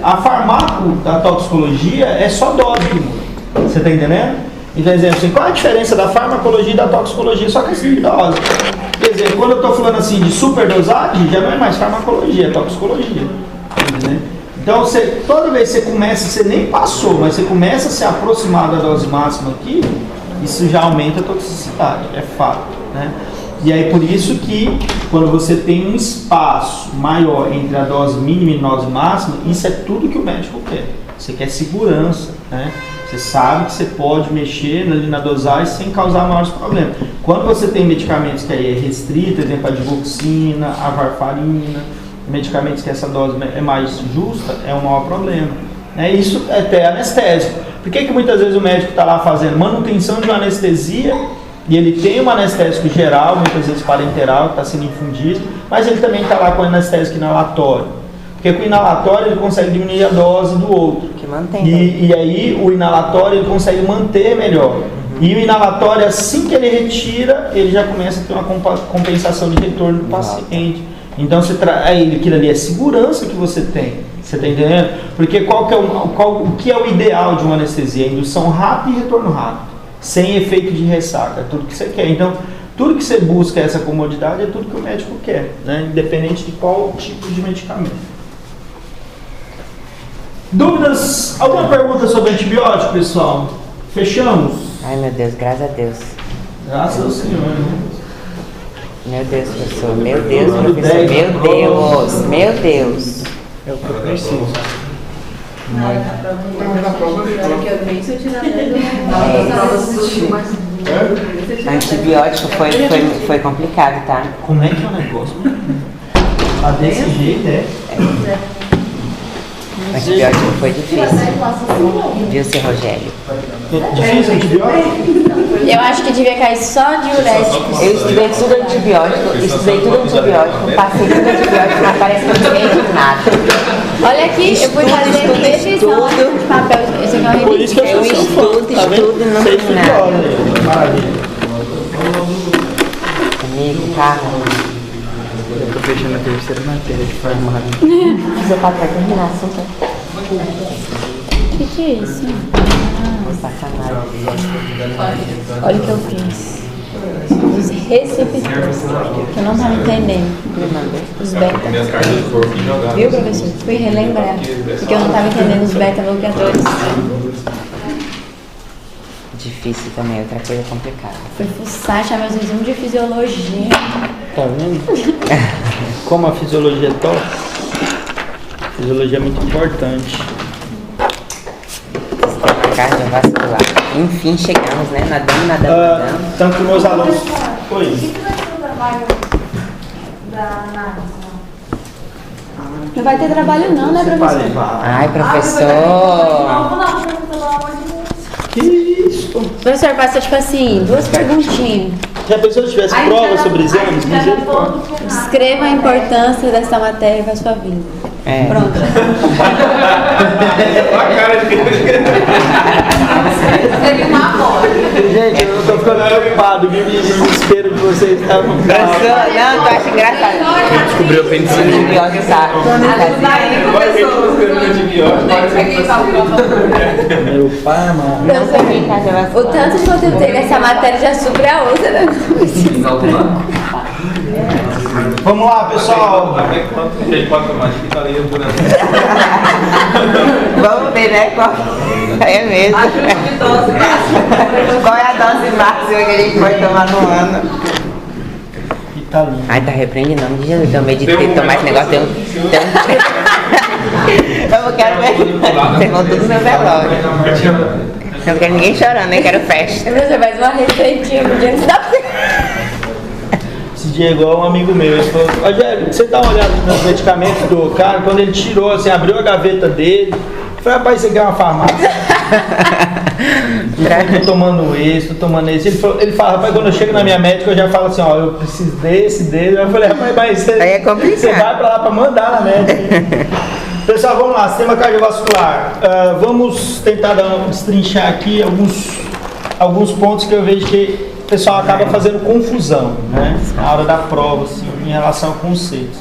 A farmaco da toxicologia é só dose que muda. Você está entendendo? Então, exemplo, assim, qual é a diferença da farmacologia e da toxicologia? Só questão de dose. Quer dizer, quando eu estou falando assim de superdosagem, já não é mais farmacologia, é toxicologia. Entendeu? Então, toda vez que você começa, você nem passou, mas você começa a se aproximar da dose máxima aqui, isso já aumenta a toxicidade, é fato, né? E aí por isso que quando você tem um espaço maior entre a dose mínima e a dose máxima, isso é tudo que o médico quer. Você quer segurança, né? Você sabe que você pode mexer ali na dosagem sem causar maiores problemas. Quando você tem medicamentos que aí é restrito, por exemplo, a digoxina, a varfarina, medicamentos que essa dose é mais justa, é um maior problema. Isso é até anestésico. Por que muitas vezes o médico está lá fazendo manutenção de uma anestesia e ele tem um anestésico geral, muitas vezes parenteral, que está sendo infundido, mas ele também está lá com anestésico inalatório? Porque com o inalatório ele consegue diminuir a dose do outro. Que mantém. E aí o inalatório ele consegue manter melhor. E o inalatório, assim que ele retira, ele já começa a ter uma compensação de retorno do paciente. Então aquilo ali é segurança que você tem. Você está entendendo? Porque o que é o ideal de uma anestesia? Indução rápida e retorno rápido. Sem efeito de ressaca. É tudo que você quer. Então, tudo que você busca essa comodidade é tudo que o médico quer, né? Independente de qual tipo de medicamento. Dúvidas? Alguma pergunta sobre antibiótico, pessoal? Fechamos? Ai, meu Deus, graças a Deus. Graças ao Senhor, né? Meu Deus, professor. Meu Deus, professor. Meu Deus. Meu Deus. É o que eu preciso. Antibiótico foi complicado, tá? Como é que é o negócio? Ah, desse jeito, é? Antibiótico foi difícil. Viu, seu Rogério? Difícil antibiótico? Eu acho que devia cair só diuréticos. Eu estudei tudo antibiótico, passei tudo antibiótico, não aparece ninguém de nada. Olha aqui, eu fui fazer revisão de papel. Esse aqui é uma Por isso que Eu estudo e não tem nada. Maravilha. Amigo, carro. Eu tô fechando a terceira matéria de farmácia. Seu papai terminar assunto. O que é isso? Olha o que eu fiz. Os receptores, que eu não estava entendendo. Os beta. Minhas cartas de corpo e jogar. Viu, professor? Fui relembrar, porque eu não estava entendendo os beta-bloqueadores. Difícil também, outra coisa complicada. Fui fuçar, achar meus resumos de fisiologia. Tá vendo? Como a fisiologia é top? A fisiologia é muito importante. Sistema cardiovascular. Enfim, chegamos, né? Nadando. Tanto que meus alunos. Foi. O que vai ser o trabalho da análise? Não vai ter trabalho não, né, professor? Ai, professor. Que isso? Professor, passa tipo assim, 2 perguntinhas. Já pensou se tivesse prova sobre exames? Misericórdia. Descreva a importância dessa matéria para a sua vida. É. Pronto. Olha a cara de Seria uma bola. Gente, eu não tô ficando preocupado. O desespero de vocês tá Professor, não, tu acha engraçado. descobriu a penicilina. Antibiótico tá. Meu pai, mano. Não sei quem tá O tanto de conteúdo tem nessa matéria já supre a outra, né? Vamos lá, pessoal. Até quanto que ele pode tomar de Ritalina por ano? Vamos ver, né? Qual é mesmo? Qual é a dose máxima que a gente pode tomar no ano? Ritalina. Ai, tá repreendendo em nome de Jesus. Eu meditei que tomar esse negócio. Eu quero ver. Vocês vão tudo no meu velório. Eu não quero ninguém chorando, nem quero festa. Você faz uma receitinha antes da Esse Diego é um amigo meu. Ele falou: ó, Diego, você dá uma olhada nos medicamentos do cara. Quando ele tirou, assim, abriu a gaveta dele. Eu falei: rapaz, você quer uma farmácia? Eu tô tomando esse, tô tomando esse. Ele fala: rapaz, quando eu chego na minha médica, eu já falo assim: ó, eu preciso desse, dele. Eu falei: rapaz, mas você, Aí é complicado. você vai pra lá pra mandar na médica. Pessoal, vamos lá, sistema cardiovascular. Vamos tentar destrinchar aqui alguns pontos que eu vejo que o pessoal acaba fazendo confusão, né? Na hora da prova, assim, em relação a conceitos.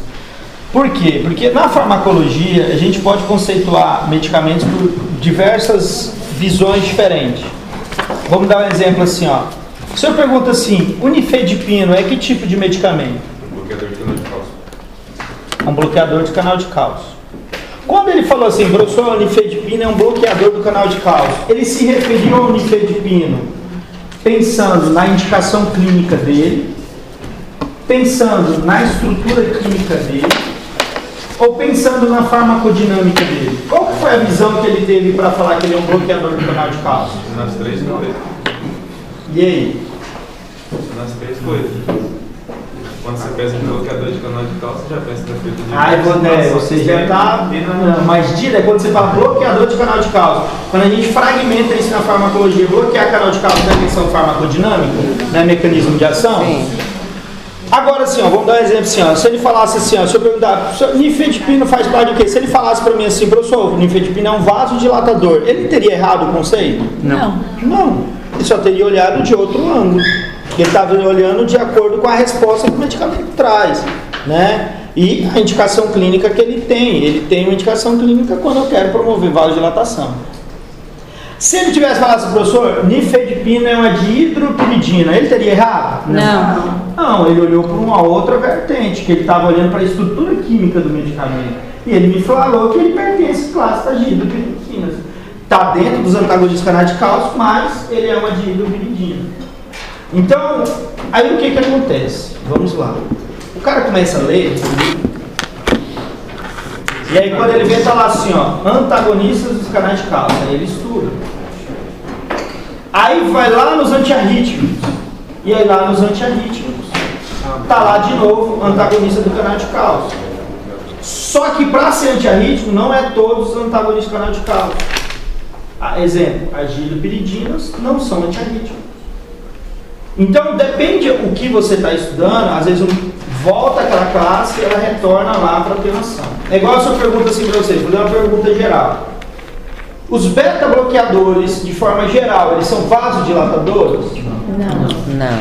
Por quê? Porque na farmacologia a gente pode conceituar medicamentos por diversas visões diferentes. Vamos dar um exemplo assim, ó. O senhor pergunta assim: unifedipino é que tipo de medicamento? Bloqueador de canal de cálcio. Um bloqueador de canal de cálcio. Quando ele falou assim, professor, o unifedipino é um bloqueador do canal de cálcio, ele se referiu ao unifedipino pensando na indicação clínica dele, pensando na estrutura química dele, ou pensando na farmacodinâmica dele? Qual que foi a visão que ele teve para falar que ele é um bloqueador do canal de cálcio? Nas três coisas. E aí? Nas três coisas. Quando você pensa em bloqueador de canal de cálcio, você já pensa na efeito de... Ai, você já está... Mas direto, quando você fala bloqueador de canal de cálcio, quando a gente fragmenta isso na farmacologia, bloquear canal de cálcio não é questão farmacodinâmica? Não é mecanismo de ação? Sim. Agora assim, ó, vamos dar um exemplo assim, ó, se ele falasse assim, ó, se eu perguntar, nifedipino faz parte do quê? Se ele falasse para mim assim, professor, nifedipino é um vasodilatador, ele teria errado o conceito? Não. Não, ele só teria olhado de outro ângulo. Ele estava olhando de acordo com a resposta que o medicamento traz, né? E a indicação clínica que ele tem uma indicação clínica quando eu quero promover vasodilatação. Se ele tivesse falado assim, professor, nifedipina é uma dihidropiridina, ele teria errado? Não, ele olhou por uma outra vertente, que ele estava olhando para a estrutura química do medicamento. E ele me falou que ele pertence à classe das dihidropiridinas. Está dentro dos antagonistas canais de cálcio, mas ele é uma dihidropiridina. Então, aí o que acontece? Vamos lá. O cara começa a ler, e aí quando ele vê, tá lá assim, ó, antagonistas dos canais de cálcio, aí ele estuda. Aí vai lá nos antiarrítmicos, e aí lá nos antiarrítmicos, tá lá de novo, antagonista do canal de cálcio. Só que para ser antiarrítmico, não é todos os antagonistas do canal de cálcio. Exemplo, as dihidropiridinas não são antiarrítmicos. Então, depende o que você está estudando, às vezes volta aquela classe e ela retorna lá para ter noção. É igual se eu pergunto assim para vocês, vou dar uma pergunta geral. Os beta-bloqueadores, de forma geral, eles são vasodilatadores? Não.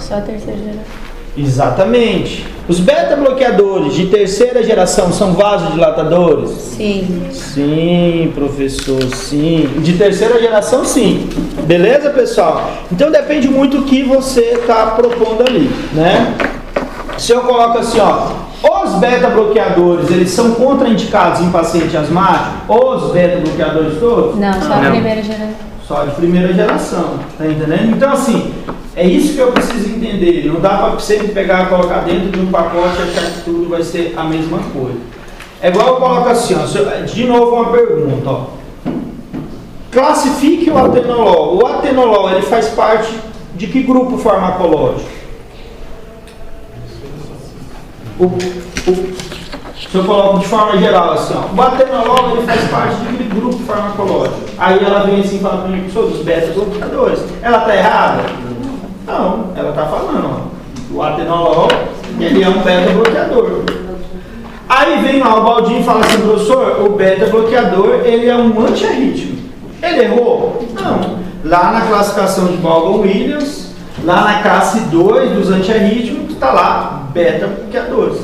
Só a terceira geração. Exatamente. Os beta-bloqueadores de terceira geração são vasodilatadores? Sim. Sim, professor, sim. De terceira geração, sim. Beleza, pessoal? Então depende muito do que você está propondo ali, né? Se eu coloco assim, ó, os beta-bloqueadores, eles são contraindicados em paciente asmático? Os beta-bloqueadores todos? Não, só a primeira geração. Só de primeira geração, tá entendendo? Então assim, é isso que eu preciso entender. Não dá para você me pegar e colocar dentro de um pacote e achar que tudo vai ser a mesma coisa. É igual eu coloco assim, ó, de novo uma pergunta, ó. Classifique o atenolol. O atenolol, ele faz parte de que grupo farmacológico? Se eu coloco de forma geral assim, ó, o atenolol, ele faz parte de que grupo farmacológico? Aí ela vem assim e fala para mim, sou dos beta-bloqueadores. Ela está errada? Não, ela está falando, ó, o atenolol, ele é um beta-bloqueador. Aí vem lá o Baldinho e fala assim, professor, o beta-bloqueador, ele é um antiarrítmico. Ele errou? Não. Lá na classificação de Baldwin-Williams, lá na classe 2 dos antiarrítmicos, está lá beta-bloqueadores.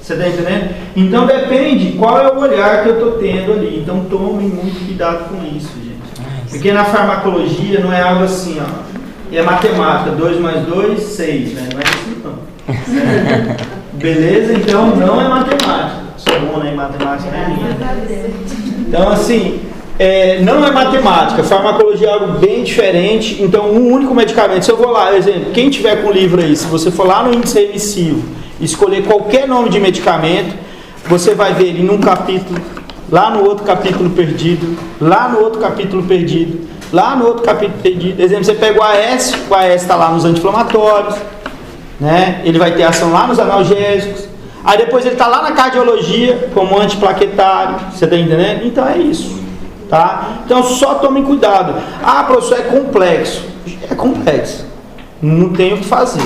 Você está entendendo? Então depende qual é o olhar que eu estou tendo ali. Então tomem muito cuidado com isso, gente. Porque na farmacologia não é algo assim, ó. E é matemática, 2 mais 2, 6, né? Não é assim não. Beleza? Então não é matemática. Sou bom em matemática, né, minha? Então assim, não é matemática. Farmacologia é algo bem diferente. Então um único medicamento, se eu vou lá, exemplo, quem tiver com o livro aí, se você for lá no índice remissivo, escolher qualquer nome de medicamento, você vai ver ele num capítulo, lá no outro capítulo perdido, lá no outro capítulo perdido, lá no outro capítulo perdido. Exemplo, você pega o AS está lá nos anti-inflamatórios, né? Ele vai ter ação lá nos analgésicos, aí depois ele está lá na cardiologia como antiplaquetário, você está entendendo? Então é isso, tá? Então só tomem cuidado. Ah, professor, é complexo. É complexo, não tem o que fazer.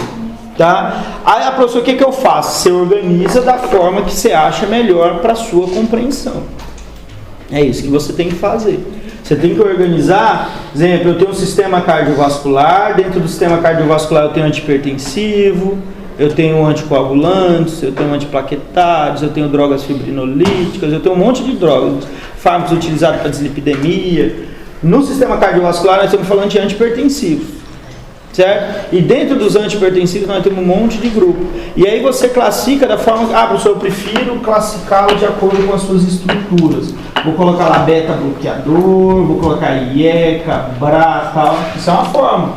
Tá? Aí a professora, o que eu faço? Você organiza da forma que você acha melhor para a sua compreensão. É isso que você tem que fazer. Você tem que organizar, por exemplo, eu tenho um sistema cardiovascular, dentro do sistema cardiovascular eu tenho antihipertensivo, eu tenho anticoagulantes, eu tenho antiplaquetários, eu tenho drogas fibrinolíticas, eu tenho um monte de drogas, fármacos utilizados para dislipidemia. No sistema cardiovascular nós estamos falando de antihipertensivos. Certo? E dentro dos antihipertensivos nós temos um monte de grupo. E aí você classifica da forma... Ah, professor, eu prefiro classificá-lo de acordo com as suas estruturas. Vou colocar lá beta-bloqueador, vou colocar IECA, BRA, tal. Isso é uma forma.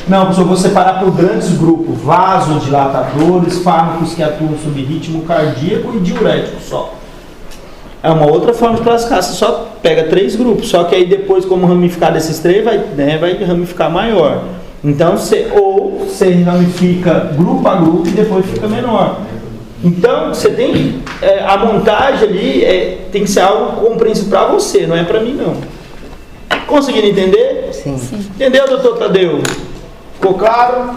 Não, professor, eu vou separar por grandes grupos. Vasodilatadores, fármacos que atuam sob ritmo cardíaco e diurético só. É uma outra forma de classificar. Você só pega 3 grupos. Só que aí depois, como ramificar desses 3, vai ramificar maior. Então, você ramifica grupo a grupo e depois fica menor. Então, você tem a montagem ali tem que ser algo compreensível para você, não é para mim não. Conseguiram entender? Sim. Entendeu, doutor Tadeu? Ficou claro?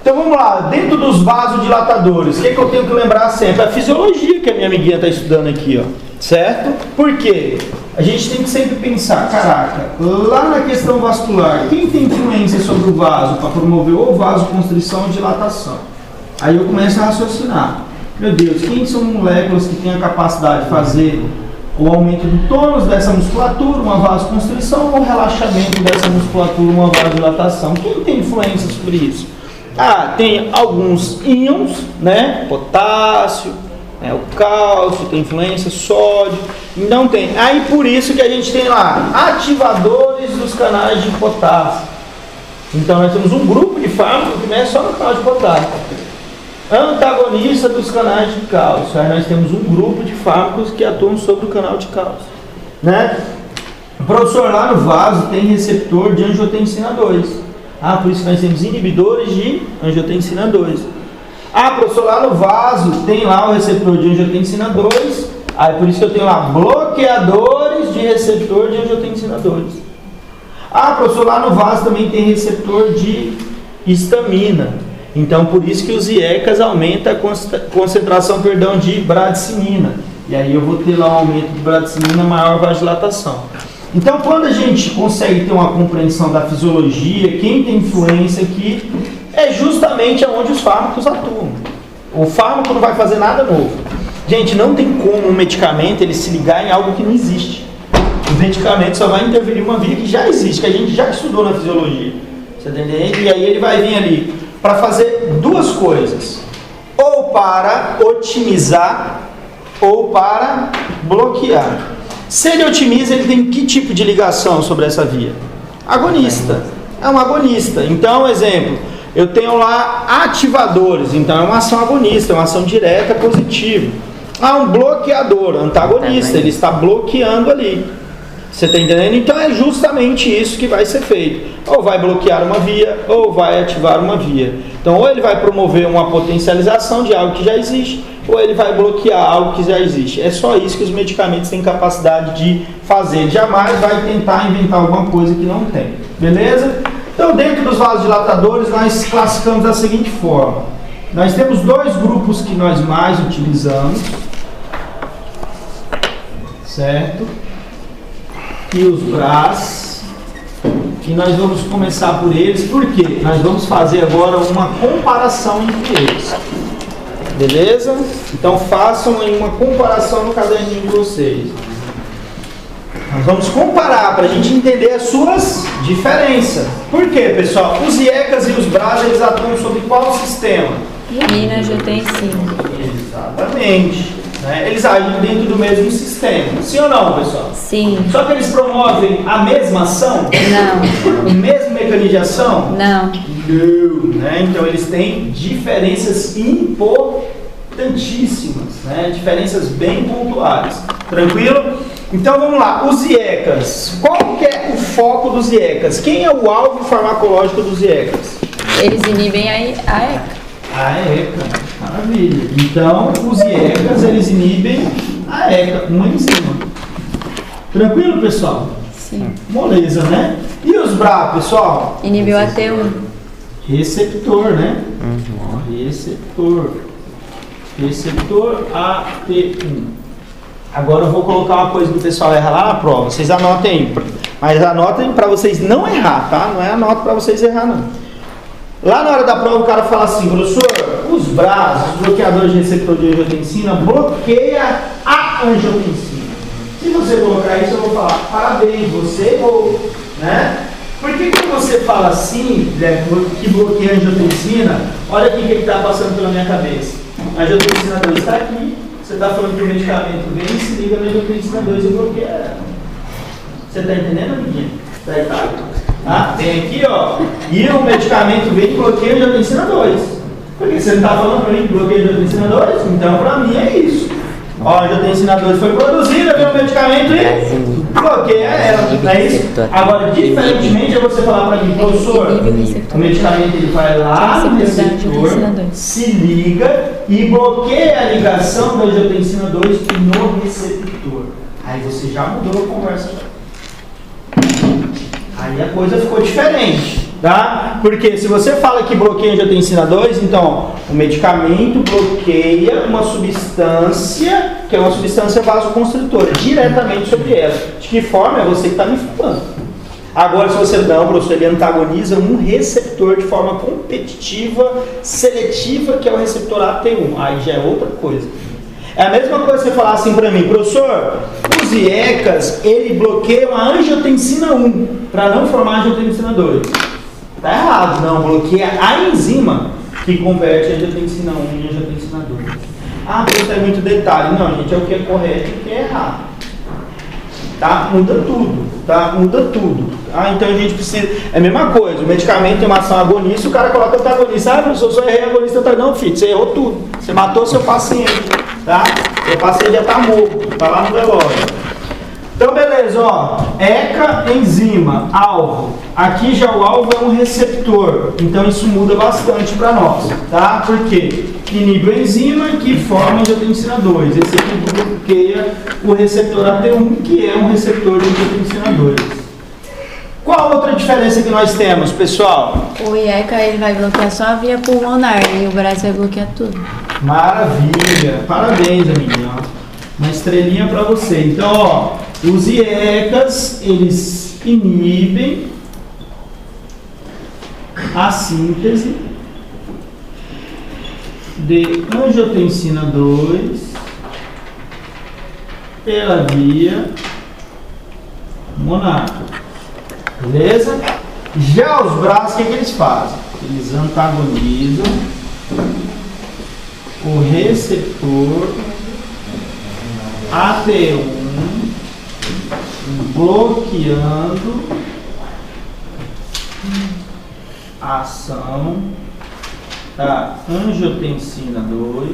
Então vamos lá, dentro dos vasodilatadores, o que eu tenho que lembrar sempre? A fisiologia que a minha amiguinha está estudando aqui, ó. Certo? Por quê? A gente tem que sempre pensar, caraca, lá na questão vascular, quem tem influência sobre o vaso para promover ou vasoconstrição ou dilatação? Aí eu começo a raciocinar. Meu Deus, quem são moléculas que têm a capacidade de fazer o aumento do tônus dessa musculatura, uma vasoconstrição, ou o relaxamento dessa musculatura, uma vasodilatação? Quem tem influência sobre isso? Ah, tem alguns íons, né? Potássio, o cálcio, tem influência, sódio, então tem. Aí por isso que a gente tem lá ativadores dos canais de potássio. Então nós temos um grupo de fármacos que mexe só no canal de potássio. Antagonista dos canais de cálcio. Aí nós temos um grupo de fármacos que atuam sobre o canal de cálcio, né? O professor, lá no vaso tem receptor de angiotensina 2. Ah, por isso nós temos inibidores de angiotensina 2. Ah, professor, lá no vaso tem lá o receptor de angiotensina 2. Aí por isso que eu tenho lá bloqueadores de receptor de angiotensina 2. Ah, professor, lá no vaso também tem receptor de histamina. Então por isso que os IECAs aumentam a concentração de bradicimina. E aí eu vou ter lá um aumento de bradicimina, maior vasodilatação. Então quando a gente consegue ter uma compreensão da fisiologia, quem tem influência aqui, é justamente onde os fármacos atuam. O fármaco não vai fazer nada novo. Gente, não tem como um medicamento ele se ligar em algo que não existe. O medicamento só vai interferir uma via que já existe, que a gente já estudou na fisiologia. Você entendeu? E aí ele vai vir ali para fazer 2 coisas. Ou para otimizar, ou para bloquear. Se ele otimiza, ele tem que tipo de ligação sobre essa via? Agonista. É um agonista. Então, exemplo, eu tenho lá ativadores, então é uma ação agonista, é uma ação direta positiva. Ah, um bloqueador, antagonista, ele está bloqueando ali. Você está entendendo? Então é justamente isso que vai ser feito. Ou vai bloquear uma via, ou vai ativar uma via. Então, ou ele vai promover uma potencialização de algo que já existe, ou ele vai bloquear algo que já existe. É só isso que os medicamentos têm capacidade de fazer. Jamais vai tentar inventar alguma coisa que não tem. Beleza? Então, dentro dos vasodilatadores, nós classificamos da seguinte forma. Nós temos 2 grupos que nós mais utilizamos. Certo? E os BRAs. E nós vamos começar por eles. Por quê? Nós vamos fazer agora uma comparação entre eles. Beleza? Então façam aí uma comparação no caderninho de vocês. Nós vamos comparar para a gente entender as suas diferenças. Por quê, pessoal? Os IECAS e os BRAS, eles atuam sobre qual sistema? Mina-angiotensina. Exatamente. Né? Eles agem dentro do mesmo sistema. Sim ou não, pessoal? Sim. Só que eles promovem a mesma ação? Não. O mesmo mecanismo de ação? Não. Não. Né? Então eles têm diferenças importantíssimas, né? Diferenças bem pontuais. Tranquilo? Então vamos lá. Os IECAS. Qual que é o foco dos IECAS? Quem é o alvo farmacológico dos IECAS? Eles inibem a ECA. A ECA. Maravilha. Então os IECAS, eles inibem a ECA, uma enzima. Tranquilo, pessoal? Sim. Moleza, né? E os BRA, pessoal? Inibiu a T1. Receptor, né? Receptor AT1. Agora eu vou colocar uma coisa que o pessoal erra lá na prova. Vocês anotem aí. Mas anotem para vocês não errar, tá? Não é anota para vocês errar, não. Lá na hora da prova o cara fala assim, professor, os BRAs, os bloqueadores de receptor de angiotensina, bloqueia a angiotensina. Se você colocar isso, eu vou falar, parabéns, você errou, né? Por que quando você fala assim, que bloqueia a angiotensina, olha aqui o que está passando pela minha cabeça. A angiotensina 2 está aqui, você está falando que o medicamento vem e se liga na angiotensina 2 e bloqueia ela. Você está entendendo, amiguinho? Tá? Tem aqui, ó, e o medicamento vem e bloqueia a angiotensina 2. Por que você não está falando para mim que bloqueia a angiotensina 2? Então, para mim é isso. Ó, a angiotensina 2 foi produzida pelo medicamento e bloqueia ela, não é isso? Agora, diferentemente é você falar para mim, professor, o medicamento ele vai lá no receptor, se liga e bloqueia a ligação da angiotensina 2 no receptor. Aí você já mudou a conversa. Aí a coisa ficou diferente, tá? Porque se você fala que bloqueia a angiotensina 2, então o medicamento bloqueia uma substância, que é uma substância vasoconstritora, diretamente sobre ela. De que forma? É você que está me falando. Agora, se você não, professor, ele antagoniza um receptor de forma competitiva, seletiva, que é o receptor AT1. Aí já é outra coisa. É a mesma coisa que você falar assim para mim, professor, os IECAS, ele bloqueia a angiotensina 1, para não formar a angiotensina 2. Tá errado, não, bloqueia a enzima que converte a angiotensina 1 em angiotensina 2. Ah, isso é muito detalhe. Não, gente, é o que é correto e o que é errado. Tá? Muda tudo, tá? Muda tudo. Ah, então a gente precisa... É a mesma coisa, o medicamento tem uma ação agonista, o cara coloca antagonista. Ah, professor, só errei agonista. Não, filho, você errou tudo. Você matou seu paciente, tá? Seu paciente já tá morto, tá lá no velório. Então, beleza, ó. ECA, enzima, alvo. Aqui já o alvo é um receptor. Então, isso muda bastante para nós, tá? Por quê? Inibe a enzima que forma a angiotensina 2. Esse aqui bloqueia o receptor AT1, que é um receptor de angiotensina 2. Qual a outra diferença que nós temos, pessoal? O IECA ele vai bloquear só a via pulmonar e o BRAS vai bloquear tudo. Maravilha! Parabéns, amiguinho. Uma estrelinha para você. Então, ó, os IECAS, eles inibem a síntese de angiotensina 2 pela via pulmonar. Beleza? Já os BRAs, o que eles fazem? Eles antagonizam o receptor AT1, bloqueando a ação da angiotensina 2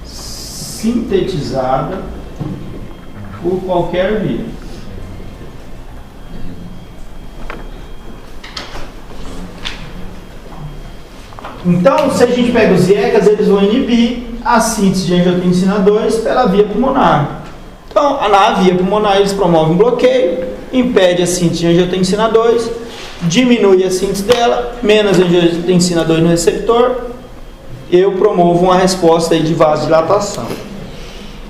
sintetizada por qualquer via. Então, se a gente pega os IECAS, eles vão inibir a síntese de angiotensina 2 pela via pulmonar. Então, na via pulmonar, eles promovem um bloqueio, impede a síntese de angiotensina 2, diminui a síntese dela, menos angiotensina 2 no receptor, eu promovo uma resposta aí de vasodilatação.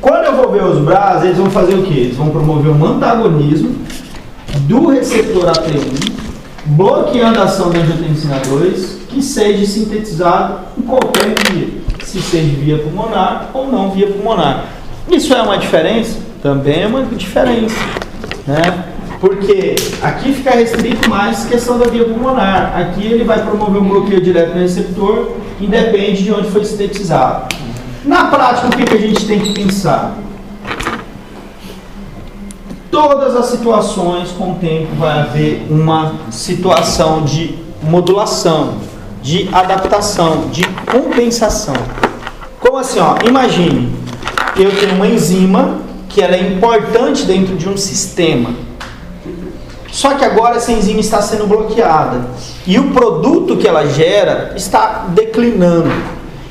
Quando eu vou ver os BRAs, eles vão fazer o quê? Eles vão promover um antagonismo do receptor AT1, bloqueando a ação da angiotensina 2, que seja sintetizado em qualquer via, se seja via pulmonar ou não via pulmonar. Isso é uma diferença? Também é uma diferença, né? Porque aqui fica restrito mais a questão da via pulmonar. Aqui ele vai promover um bloqueio direto no receptor, independe de onde foi sintetizado. Na prática, o que a gente tem que pensar? Todas as situações, com o tempo, vai haver uma situação de modulação, de adaptação, de compensação. Como assim? Imagine, eu tenho uma enzima que ela é importante dentro de um sistema. Só que agora essa enzima está sendo bloqueada. E o produto que ela gera está declinando.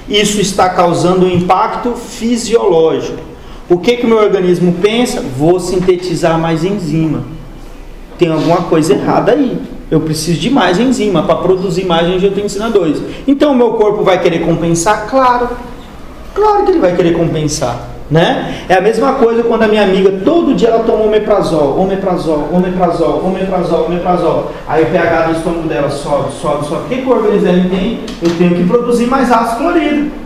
Isso está causando um impacto fisiológico. O que o meu organismo pensa? Vou sintetizar mais enzima. Tem alguma coisa errada aí. Eu preciso de mais enzima para produzir mais angiotensina 2. Então o meu corpo vai querer compensar? Claro. Claro que ele vai querer compensar. Né? É a mesma coisa quando a minha amiga todo dia ela toma omeprazol. Aí o pH do estômago dela sobe. O que o organismo dela tem? Eu tenho que produzir mais ácido clorídrico.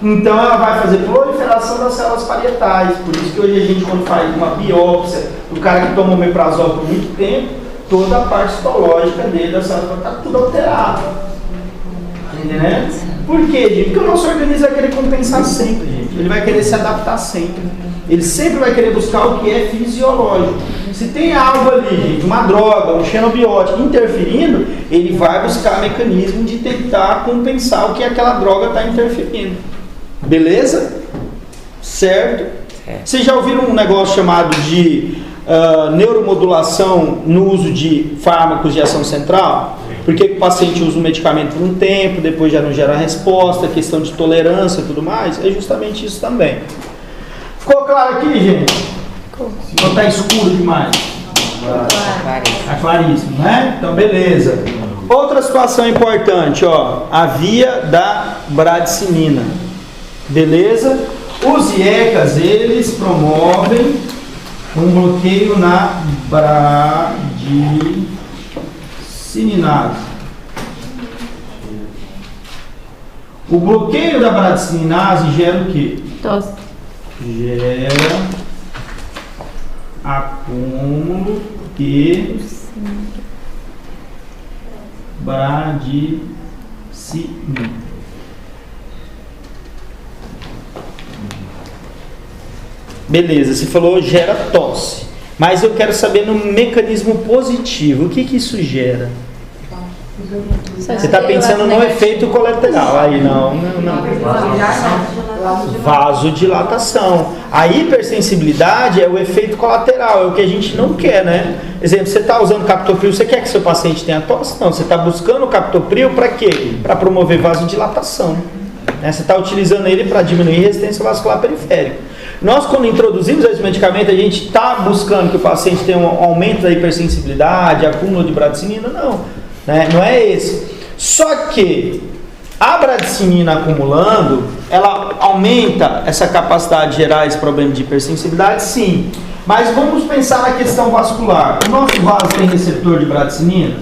Então ela vai fazer proliferação das células parietais. Por isso que hoje a gente, quando faz uma biópsia do cara que toma omeprazol por muito tempo, toda a parte histológica dele, da célula está tudo alterado. Entendeu? Por quê, gente? Porque o nosso organismo vai querer compensar sempre, gente. Ele vai querer se adaptar sempre. Ele sempre vai querer buscar o que é fisiológico. Se tem algo ali, gente, uma droga, um xenobiótico interferindo, ele vai buscar mecanismo de tentar compensar o que aquela droga está interferindo. Beleza? Certo? Vocês já ouviram um negócio chamado de neuromodulação no uso de fármacos de ação central? Porque o paciente usa o medicamento por um tempo, depois já não gera resposta, questão de tolerância e tudo mais, é justamente isso também. Ficou claro aqui, gente? Ou está escuro demais? Está claríssimo, né? Então, beleza. Outra situação importante, a via da bradicinina. Beleza? Os IECAs, eles promovem um bloqueio na bradicinase. O bloqueio da bradicinase gera o quê? Tosse. Gera acúmulo de bradicina. Beleza, você falou gera tosse. Mas eu quero saber no mecanismo positivo. O que isso gera? Você está pensando no efeito colateral. Aí não. Vasodilatação. A hipersensibilidade é o efeito colateral, é o que a gente não quer, né? Exemplo, você está usando captopril, você quer que seu paciente tenha tosse? Não, você está buscando o captopril para quê? Para promover vasodilatação. Né? Você está utilizando ele para diminuir a resistência vascular periférica. Nós, quando introduzimos esse medicamento, a gente está buscando que o paciente tenha um aumento da hipersensibilidade, acúmulo de bradicinina? Não, né? Não é esse. Só que a bradicinina acumulando, ela aumenta essa capacidade de gerar esse problema de hipersensibilidade? Sim. Mas vamos pensar na questão vascular. O nosso vaso tem receptor de bradicinina?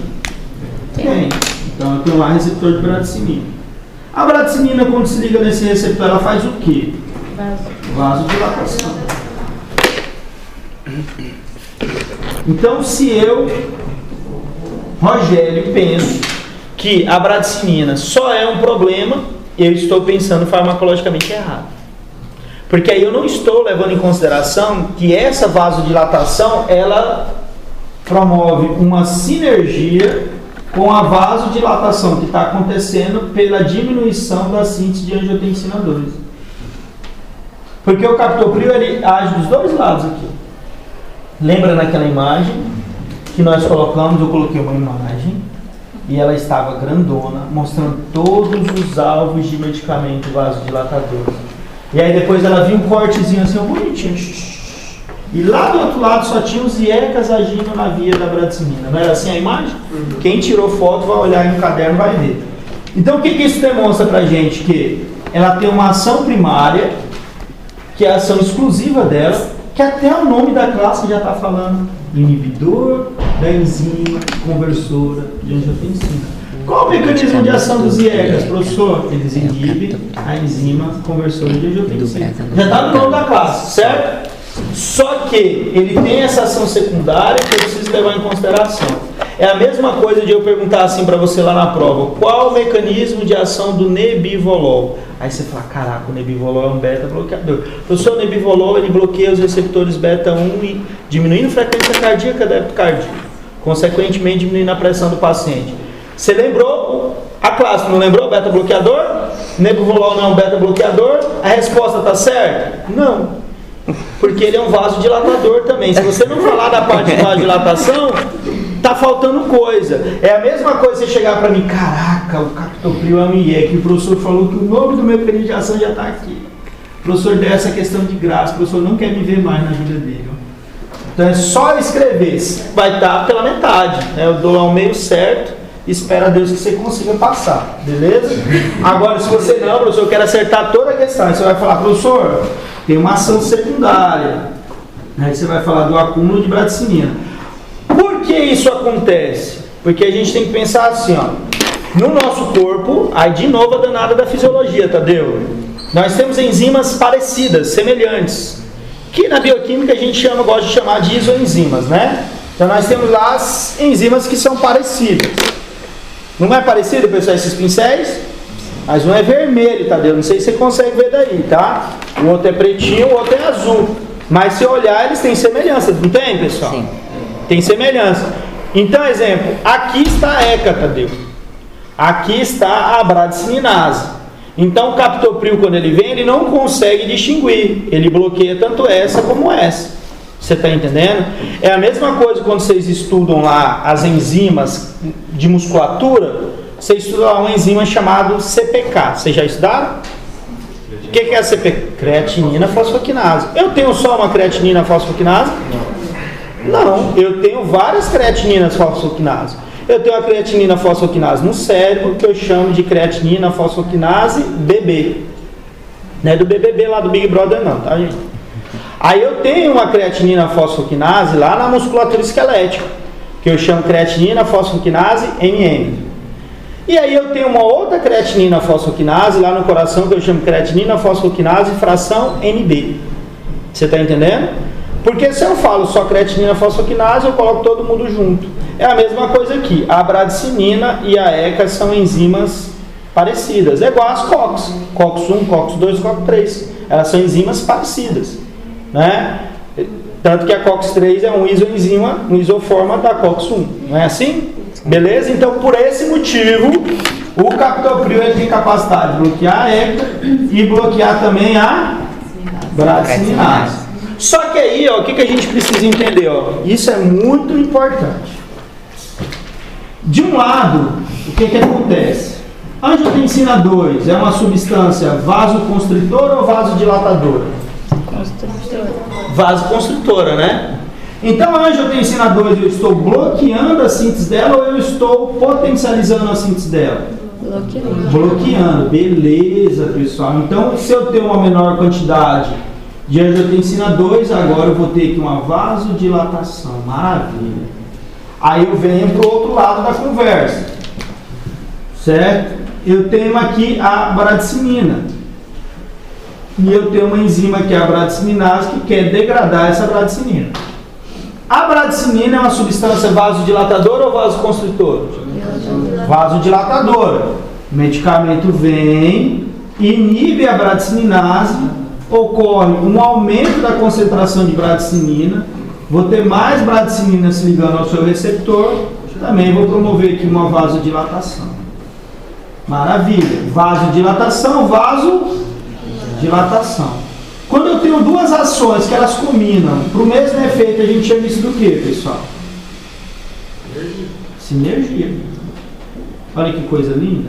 Tem. Então eu tenho lá receptor de bradicinina. A bradicinina, quando se liga nesse receptor, ela faz o quê? Vasodilatação. Então, se eu, Rogério, penso que a bradicinina só é um problema, eu estou pensando farmacologicamente errado. Porque aí eu não estou levando em consideração que essa vasodilatação, ela promove uma sinergia com a vasodilatação que está acontecendo pela diminuição da síntese de angiotensina 2. Porque o captopril, ele age dos dois lados aqui. Lembra naquela imagem que nós colocamos? Eu coloquei uma imagem e ela estava grandona, mostrando todos os alvos de medicamento vasodilatador. E aí depois ela viu um cortezinho assim, bonitinho. E lá do outro lado só tinha os IECAs agindo na via da bradicinina. Não era assim a imagem? Quem tirou foto vai olhar aí no caderno e vai ver. Então o que isso demonstra pra gente? Que ela tem uma ação primária, que é a ação exclusiva dela, que até o nome da classe já está falando, inibidor da enzima conversora de angiotensina. Qual o mecanismo de ação dos IECAs, professor? Eles inibem a enzima conversora de angiotensina. Já está no nome da classe, certo? Só que ele tem essa ação secundária que eu preciso levar em consideração. É a mesma coisa de eu perguntar assim para você lá na prova: qual o mecanismo de ação do nebivolol? Aí você fala: caraca, o nebivolol é um beta-bloqueador. Professor, o nebivolol ele bloqueia os receptores beta-1 e diminuindo a frequência cardíaca da epicardia, consequentemente diminuindo a pressão do paciente. Você lembrou a classe, não lembrou? Beta-bloqueador? Nebivolol não é um beta-bloqueador? A resposta está certa? Não. Porque ele é um vasodilatador também. Se você não falar da parte de vasodilatação, tá faltando coisa. É a mesma coisa você chegar para mim: caraca, o captopril é um IEC, o professor falou que o nome do mecanismo de ação já está aqui. O professor deu essa questão de graça, o professor não quer me ver mais na vida dele. Então é só escrever, vai estar pela metade, né? Eu dou ao meio certo, espera a Deus que você consiga passar, beleza? Agora, se você não, professor, eu quero acertar toda a questão, você vai falar: professor, tem uma ação secundária. Aí você vai falar do acúmulo de bradicinina. Por que isso acontece? Porque a gente tem que pensar assim, ó. No nosso corpo, aí de novo a danada da fisiologia, Tadeu. Nós temos enzimas parecidas, semelhantes, que na bioquímica a gente gosta de chamar de isoenzimas, né? Então nós temos lá as enzimas que são parecidas. Não é parecido, pessoal, esses pincéis? Mas um é vermelho, Tadeu, não sei se você consegue ver daí, tá? O outro é pretinho, o outro é azul. Mas se olhar, eles têm semelhança, não tem, pessoal? Sim. Tem semelhança. Então, exemplo, aqui está a ECA, Tadeu. Aqui está a bradicinase. Então, o captopril, quando ele vem, ele não consegue distinguir. Ele bloqueia tanto essa como essa. Você está entendendo? É a mesma coisa quando vocês estudam lá as enzimas de musculatura. Você estuda lá uma enzima chamada CPK. Vocês já estudaram? O que é a CPK? Creatinina fosfoquinase. Eu tenho só uma creatinina fosfoquinase? Não, eu tenho várias creatininas fosfoquinase. Eu tenho a creatinina fosfoquinase no cérebro, que eu chamo de creatinina fosfoquinase BB. Não é do BBB lá do Big Brother não, tá, gente? Aí eu tenho uma creatinina fosfoquinase lá na musculatura esquelética, que eu chamo creatinina fosfoquinase MM. E aí eu tenho uma outra creatinina fosfoquinase lá no coração, que eu chamo creatinina fosfoquinase fração NB. Você está entendendo? Porque se eu falo só creatinina fosfoquinase, eu coloco todo mundo junto. É a mesma coisa aqui. A bradicinina e a ECA são enzimas parecidas. É igual às COX. COX-1, COX-2, COX-3. Elas são enzimas parecidas, né? Tanto que a COX-3 é um isoenzima, um isoforma da COX-1. Não é assim? Beleza? Então, por esse motivo, o captopril ele tem capacidade de bloquear a ECA e bloquear também a bradicinase. Só que aí, ó, o que a gente precisa entender? Ó? Isso é muito importante. De um lado, o que acontece? Angiotensina 2 é uma substância vasoconstritora ou vasodilatadora? Vasoconstritora, né? Então a angiotensina 2 eu estou bloqueando a síntese dela ou eu estou potencializando a síntese dela? Bloqueando. Beleza, pessoal. Então se eu tenho uma menor quantidade de angiotensina 2, agora eu vou ter aqui uma vasodilatação. Maravilha. Aí eu venho para o outro lado da conversa. Certo? Eu tenho aqui a bradicinina. E eu tenho uma enzima que é a bradicinase que quer degradar essa bradicinina. A bradicinina é uma substância vasodilatadora ou vasoconstritora? Vasodilatadora. O medicamento vem, inibe a bradicinase, ocorre um aumento da concentração de bradicinina, vou ter mais bradicinina se ligando ao seu receptor, também vou promover aqui uma vasodilatação. Maravilha. Vasodilatação, vasodilatação. Quando eu tenho duas ações que elas combinam para o mesmo efeito, a gente chama isso do que, pessoal? Sinergia. Olha que coisa linda.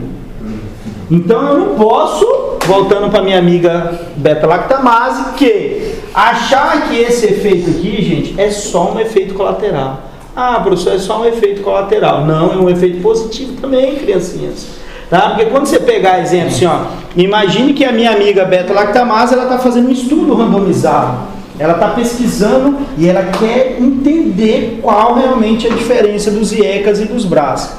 Então eu não posso, voltando para minha amiga beta-lactamase, que achar que esse efeito aqui, gente, é só um efeito colateral. Ah, professor, é só um efeito colateral. Não, é um efeito positivo também, criancinhas. Tá? Porque quando você pegar exemplo assim, ó, imagine que a minha amiga beta-lactamase, ela está fazendo um estudo randomizado. Ela está pesquisando e ela quer entender qual realmente é a diferença dos IECAs e dos BRAS.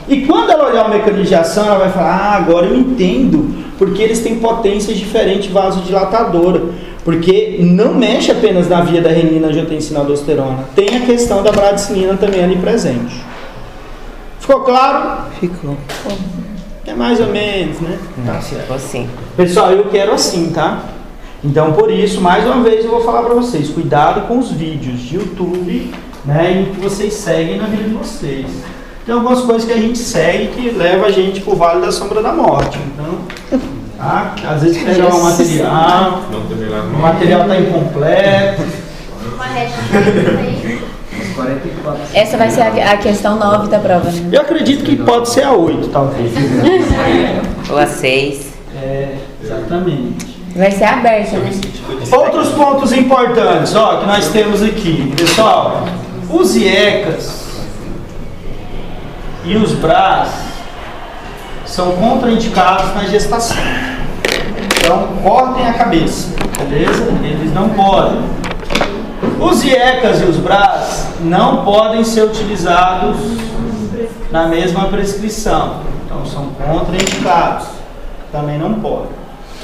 E quando ela olhar o mecanismo de ação, ela vai falar, ah, agora eu entendo, porque eles têm potências diferentes vasodilatadora. Porque não mexe apenas na via da renina, angiotensina, aldosterona. Tem a questão da bradicinina também ali presente. Ficou claro? Ficou. É mais ou menos, né? Não, ficou sim. Pessoal, eu quero assim, tá? Então, por isso, mais uma vez, eu vou falar pra vocês. Cuidado com os vídeos de YouTube, né? E que vocês seguem na vida de vocês. Tem algumas coisas que a gente segue que leva a gente pro Vale da Sombra da Morte. Então... Ah, às vezes pegar um material, o material está incompleto. Essa vai ser a questão 9 da prova, né? Eu acredito que pode ser a 8, talvez. Ou a 6. É, exatamente. Vai ser aberta, né? Outros pontos importantes, ó, que nós temos aqui. Pessoal, os IECAs e os BRAS são contraindicados na gestação. Então, cortem a cabeça, beleza? Eles não podem. Os IECAs e os BRAS não podem ser utilizados na mesma prescrição. Então, são contraindicados. Também não podem.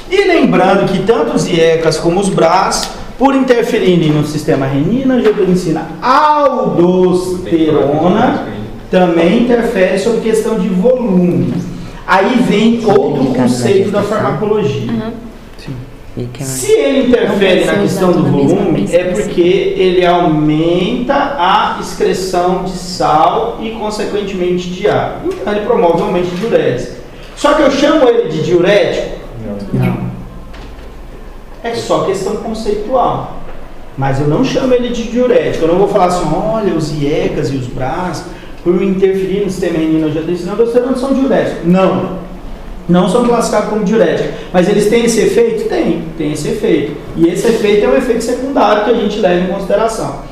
E lembrando que tanto os IECAs como os BRAS, por interferirem no sistema renina, angiotensina, aldosterona, também interfere sobre questão de volume. Aí vem outro conceito da farmacologia. Se ele interfere na questão do volume, é porque ele aumenta a excreção de sal e, consequentemente, de água. Então, ele promove um aumento de diurese. Só que eu chamo ele de diurético? Não. É só questão conceitual. Mas eu não chamo ele de diurético. Eu não vou falar assim, olha, os IECAs e os BRAS, por interferir no sistema renina, angiotensina, aldosterona, são diuréticos. Não. Não são classificados como diuréticos. Mas eles têm esse efeito? Tem esse efeito. E esse efeito é um efeito secundário que a gente leva em consideração.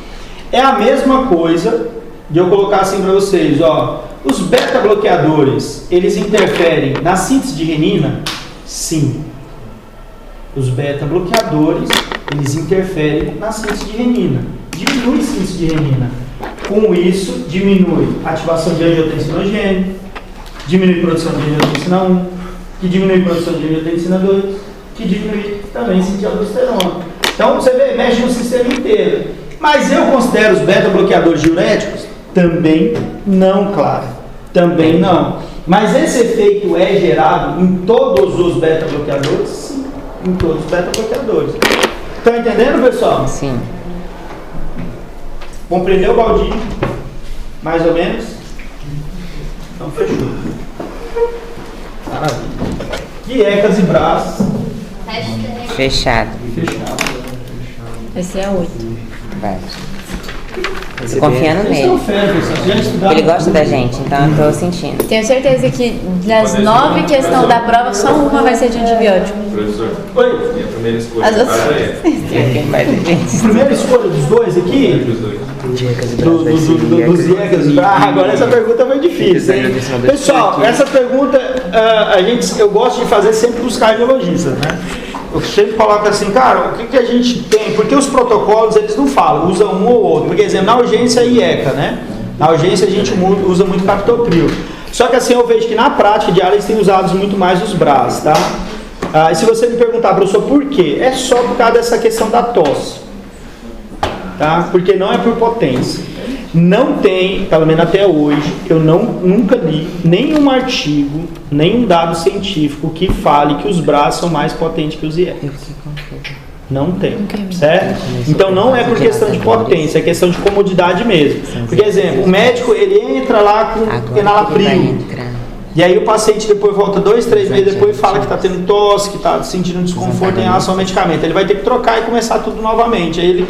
É a mesma coisa de eu colocar assim para vocês, ó. Os beta-bloqueadores, eles interferem na síntese de renina? Sim. Os beta-bloqueadores, eles interferem na síntese de renina. Diminui a síntese de renina. Com isso, diminui a ativação de angiotensinogênio, diminui a produção de angiotensina 1, que diminui a produção de angiotensina 2, que diminui também a síntese de aldosterona. Então, você vê, mexe no sistema inteiro. Mas eu considero os beta-bloqueadores diuréticos? Também não, claro. Também não. Mas esse efeito é gerado em todos os beta-bloqueadores? Sim, em todos os beta-bloqueadores. Estão entendendo, pessoal? Sim. Compreendeu, Baldinho? Mais ou menos? Então, fechou. Maravilha. IECAs e BRAS. Fechado. Vai ser a 8. Vai. Tô confiando nele. Ele gosta da gente, então eu tô sentindo. Tenho certeza que das 9 questões da prova, só uma vai ser de antibiótico. Professor, Oi? minha primeira escolha As outras- Quem faz a gente? Primeira escolha dos dois aqui? dos dois. Dos IECAs e BRAS. Agora essa pergunta foi difícil, hein? Pessoal, essa pergunta eu gosto de fazer sempre para os cardiologistas, né? Eu sempre coloco assim, cara, o que a gente tem? Porque os protocolos, eles não falam, usam um ou outro. Por exemplo, na urgência é IECA, né? Na urgência a gente usa muito captopril. Só que assim, eu vejo que na prática diária eles têm usado muito mais os BRAS, tá? E se você me perguntar, professor, por quê? É só por causa dessa questão da tosse. Tá? Porque não é por potência. Não tem, pelo menos até hoje, eu nunca li nenhum artigo, nenhum dado científico que fale que os BRAS são mais potentes que os IECAs. Não tem, certo? Então não é por questão de potência, é questão de comodidade mesmo. Por exemplo, o médico, ele entra lá com enalapril. E aí o paciente depois volta 2, 3 meses depois e fala que está tendo tosse, que está sentindo desconforto em relação ao medicamento. Ele vai ter que trocar e começar tudo novamente. Aí ele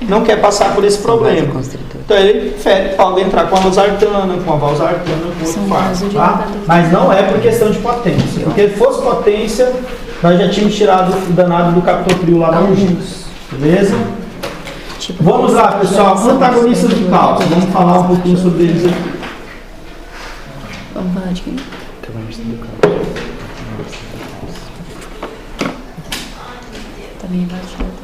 não quer passar por esse problema. Então ele pode entrar com a losartana, com a valsartana, com outro fármaco, tá? Mas não é por questão de potência. Porque se fosse potência, nós já tínhamos tirado o danado do captopril lá da urgência. Beleza? Vamos lá, pessoal. Antagonistas do cálcio. Vamos falar um pouquinho sobre eles aqui. Vamos falar de quem? Também é batido também.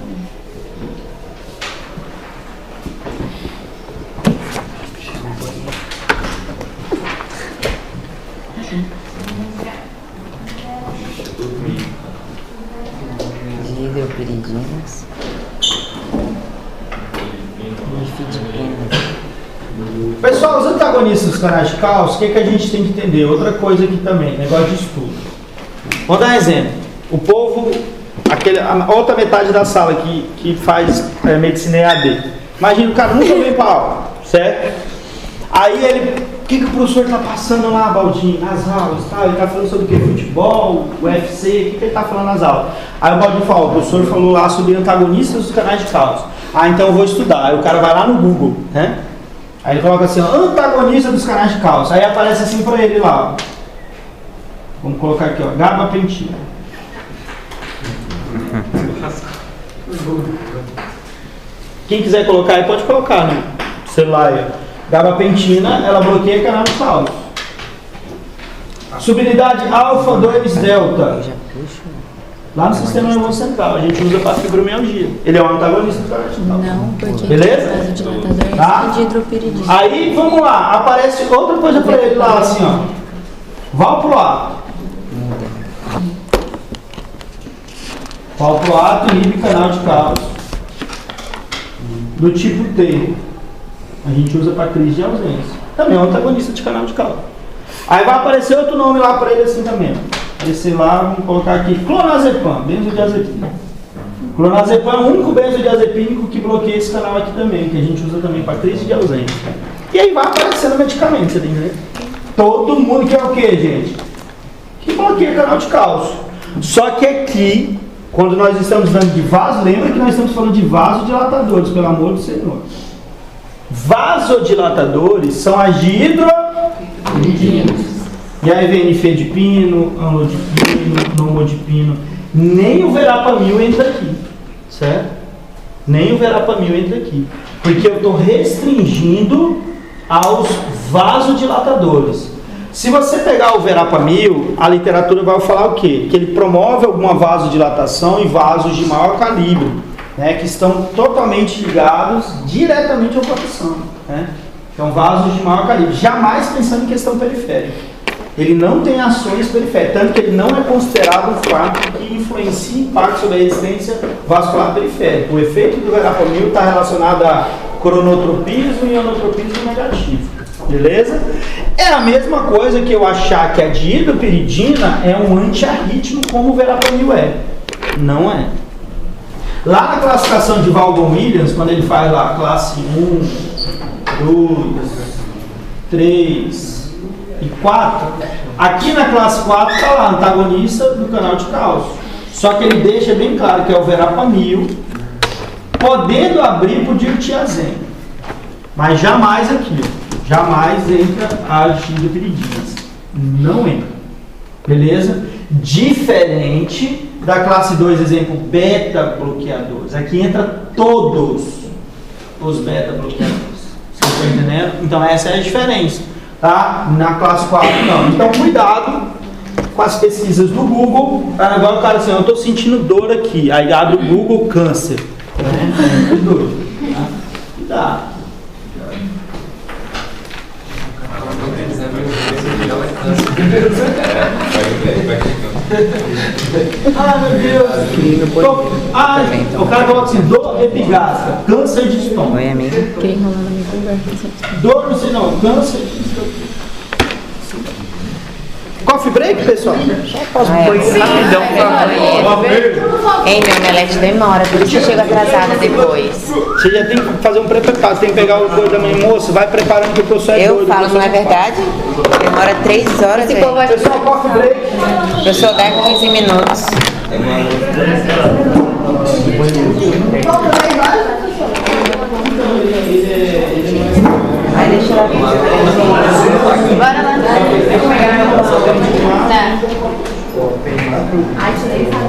Hidropiridinas. Nifedipina. Pessoal, os antagonistas dos canais de cálcio, o que a gente tem que entender? Outra coisa aqui também, negócio de estudo. Vamos dar um exemplo. O povo, a outra metade da sala que faz medicina EAD. Imagina, o cara nunca vem para aula, certo? Aí ele, o que o professor está passando lá, Baldinho, nas aulas? Tá? Ele está falando sobre o que? Futebol, UFC, o que ele está falando nas aulas? Aí o Baldinho fala, o professor falou lá sobre antagonistas dos canais de cálcio. Ah, então eu vou estudar. Aí o cara vai lá no Google, né? Aí ele coloca assim, ó, antagonista dos canais de cálcio. Aí aparece assim para ele lá, ó. Vamos colocar aqui, ó, gabapentina. Quem quiser colocar aí, pode colocar no celular aí. Gabapentina, ela bloqueia canal de cálcio. Subunidade alfa 2 delta. Lá no sistema nervoso central, a gente usa para fibromialgia. Ele é um antagonista do canal de cálcio. Não, porque beleza? vasodilatador Tá? de hidropiridina. Aí, vamos lá, aparece outra coisa para ele lá, assim, ó. Valproato. Valproato inibe canal de cálcio do tipo T. A gente usa para crise de ausência. Também é um antagonista de canal de cálcio. Aí vai aparecer outro nome lá para ele assim também. Aparecer lá, vamos colocar aqui clonazepam, benzodiazepina. Clonazepam é o único benzodiazepínico que bloqueia esse canal aqui também, que a gente usa também para crise de ausência. E aí vai aparecendo medicamento, você tem que ver. Todo mundo quer o que, gente? Que bloqueia canal de cálcio. Só que aqui, quando nós estamos dando de vaso, lembra que nós estamos falando de vasodilatadores, pelo amor do Senhor. Vasodilatadores são as de hidropiridinas. E aí vem nifedipino, amlodipino, nomodipino. Nem o verapamil entra aqui, certo? Nem o verapamil entra aqui. Porque eu estou restringindo aos vasodilatadores. Se você pegar o verapamil, a literatura vai falar o quê? Que ele promove alguma vasodilatação em vasos de maior calibre, né, que estão totalmente ligados diretamente ao coração, né? Então, vasos de maior calibre. Jamais pensando em questão periférica. Ele não tem ações periféricas, tanto que ele não é considerado um fármaco que influencia e impacta sobre a resistência vascular periférica. O efeito do verapamil está relacionado a cronotropismo e ionotropismo negativo. Beleza? É a mesma coisa que eu achar que a de hidropiridina é um antiarrítmico como o verapamil é. Não é. Lá na classificação de Vaughan-Williams, quando ele faz lá classe 1, 2, 3 e 4, aqui na classe 4 está lá, antagonista do canal de cálcio. Só que ele deixa bem claro que é o verapamil, podendo abrir por dirtiazem. Mas jamais aqui, jamais entra as hidropiridinas. Não entra. Beleza? Diferente da classe 2, exemplo, beta-bloqueadores. Aqui entra todos os beta-bloqueadores. Vocês estão entendendo? Então essa é a diferença. Tá? Na classe 4 não. Então cuidado com as pesquisas do Google. Agora o cara assim, eu estou sentindo dor aqui. Aí abre o Google câncer. Né? Tá? Cuidado. Ah, meu Deus! O cara coloca assim, dor epigástrica, câncer de estômago. Oi, amiga. Queria enrolar na minha conversa. Dor, não sei não, câncer de estômago. Coffee break, pessoal? Posso Rapidão, por favor. Ei, meu omelete demora, por isso eu chego atrasada depois. Você já tem que fazer um pré-preparo, tem que pegar o boi da manhã, moça, vai preparando que o professor é Eu doido. falo, não é verdade? Demora 3 horas. Pessoal, coffee break. O professor dá 15 minutos. Aí deixa ela vir. Bora lá. Tá. Ai, tirei, sabe?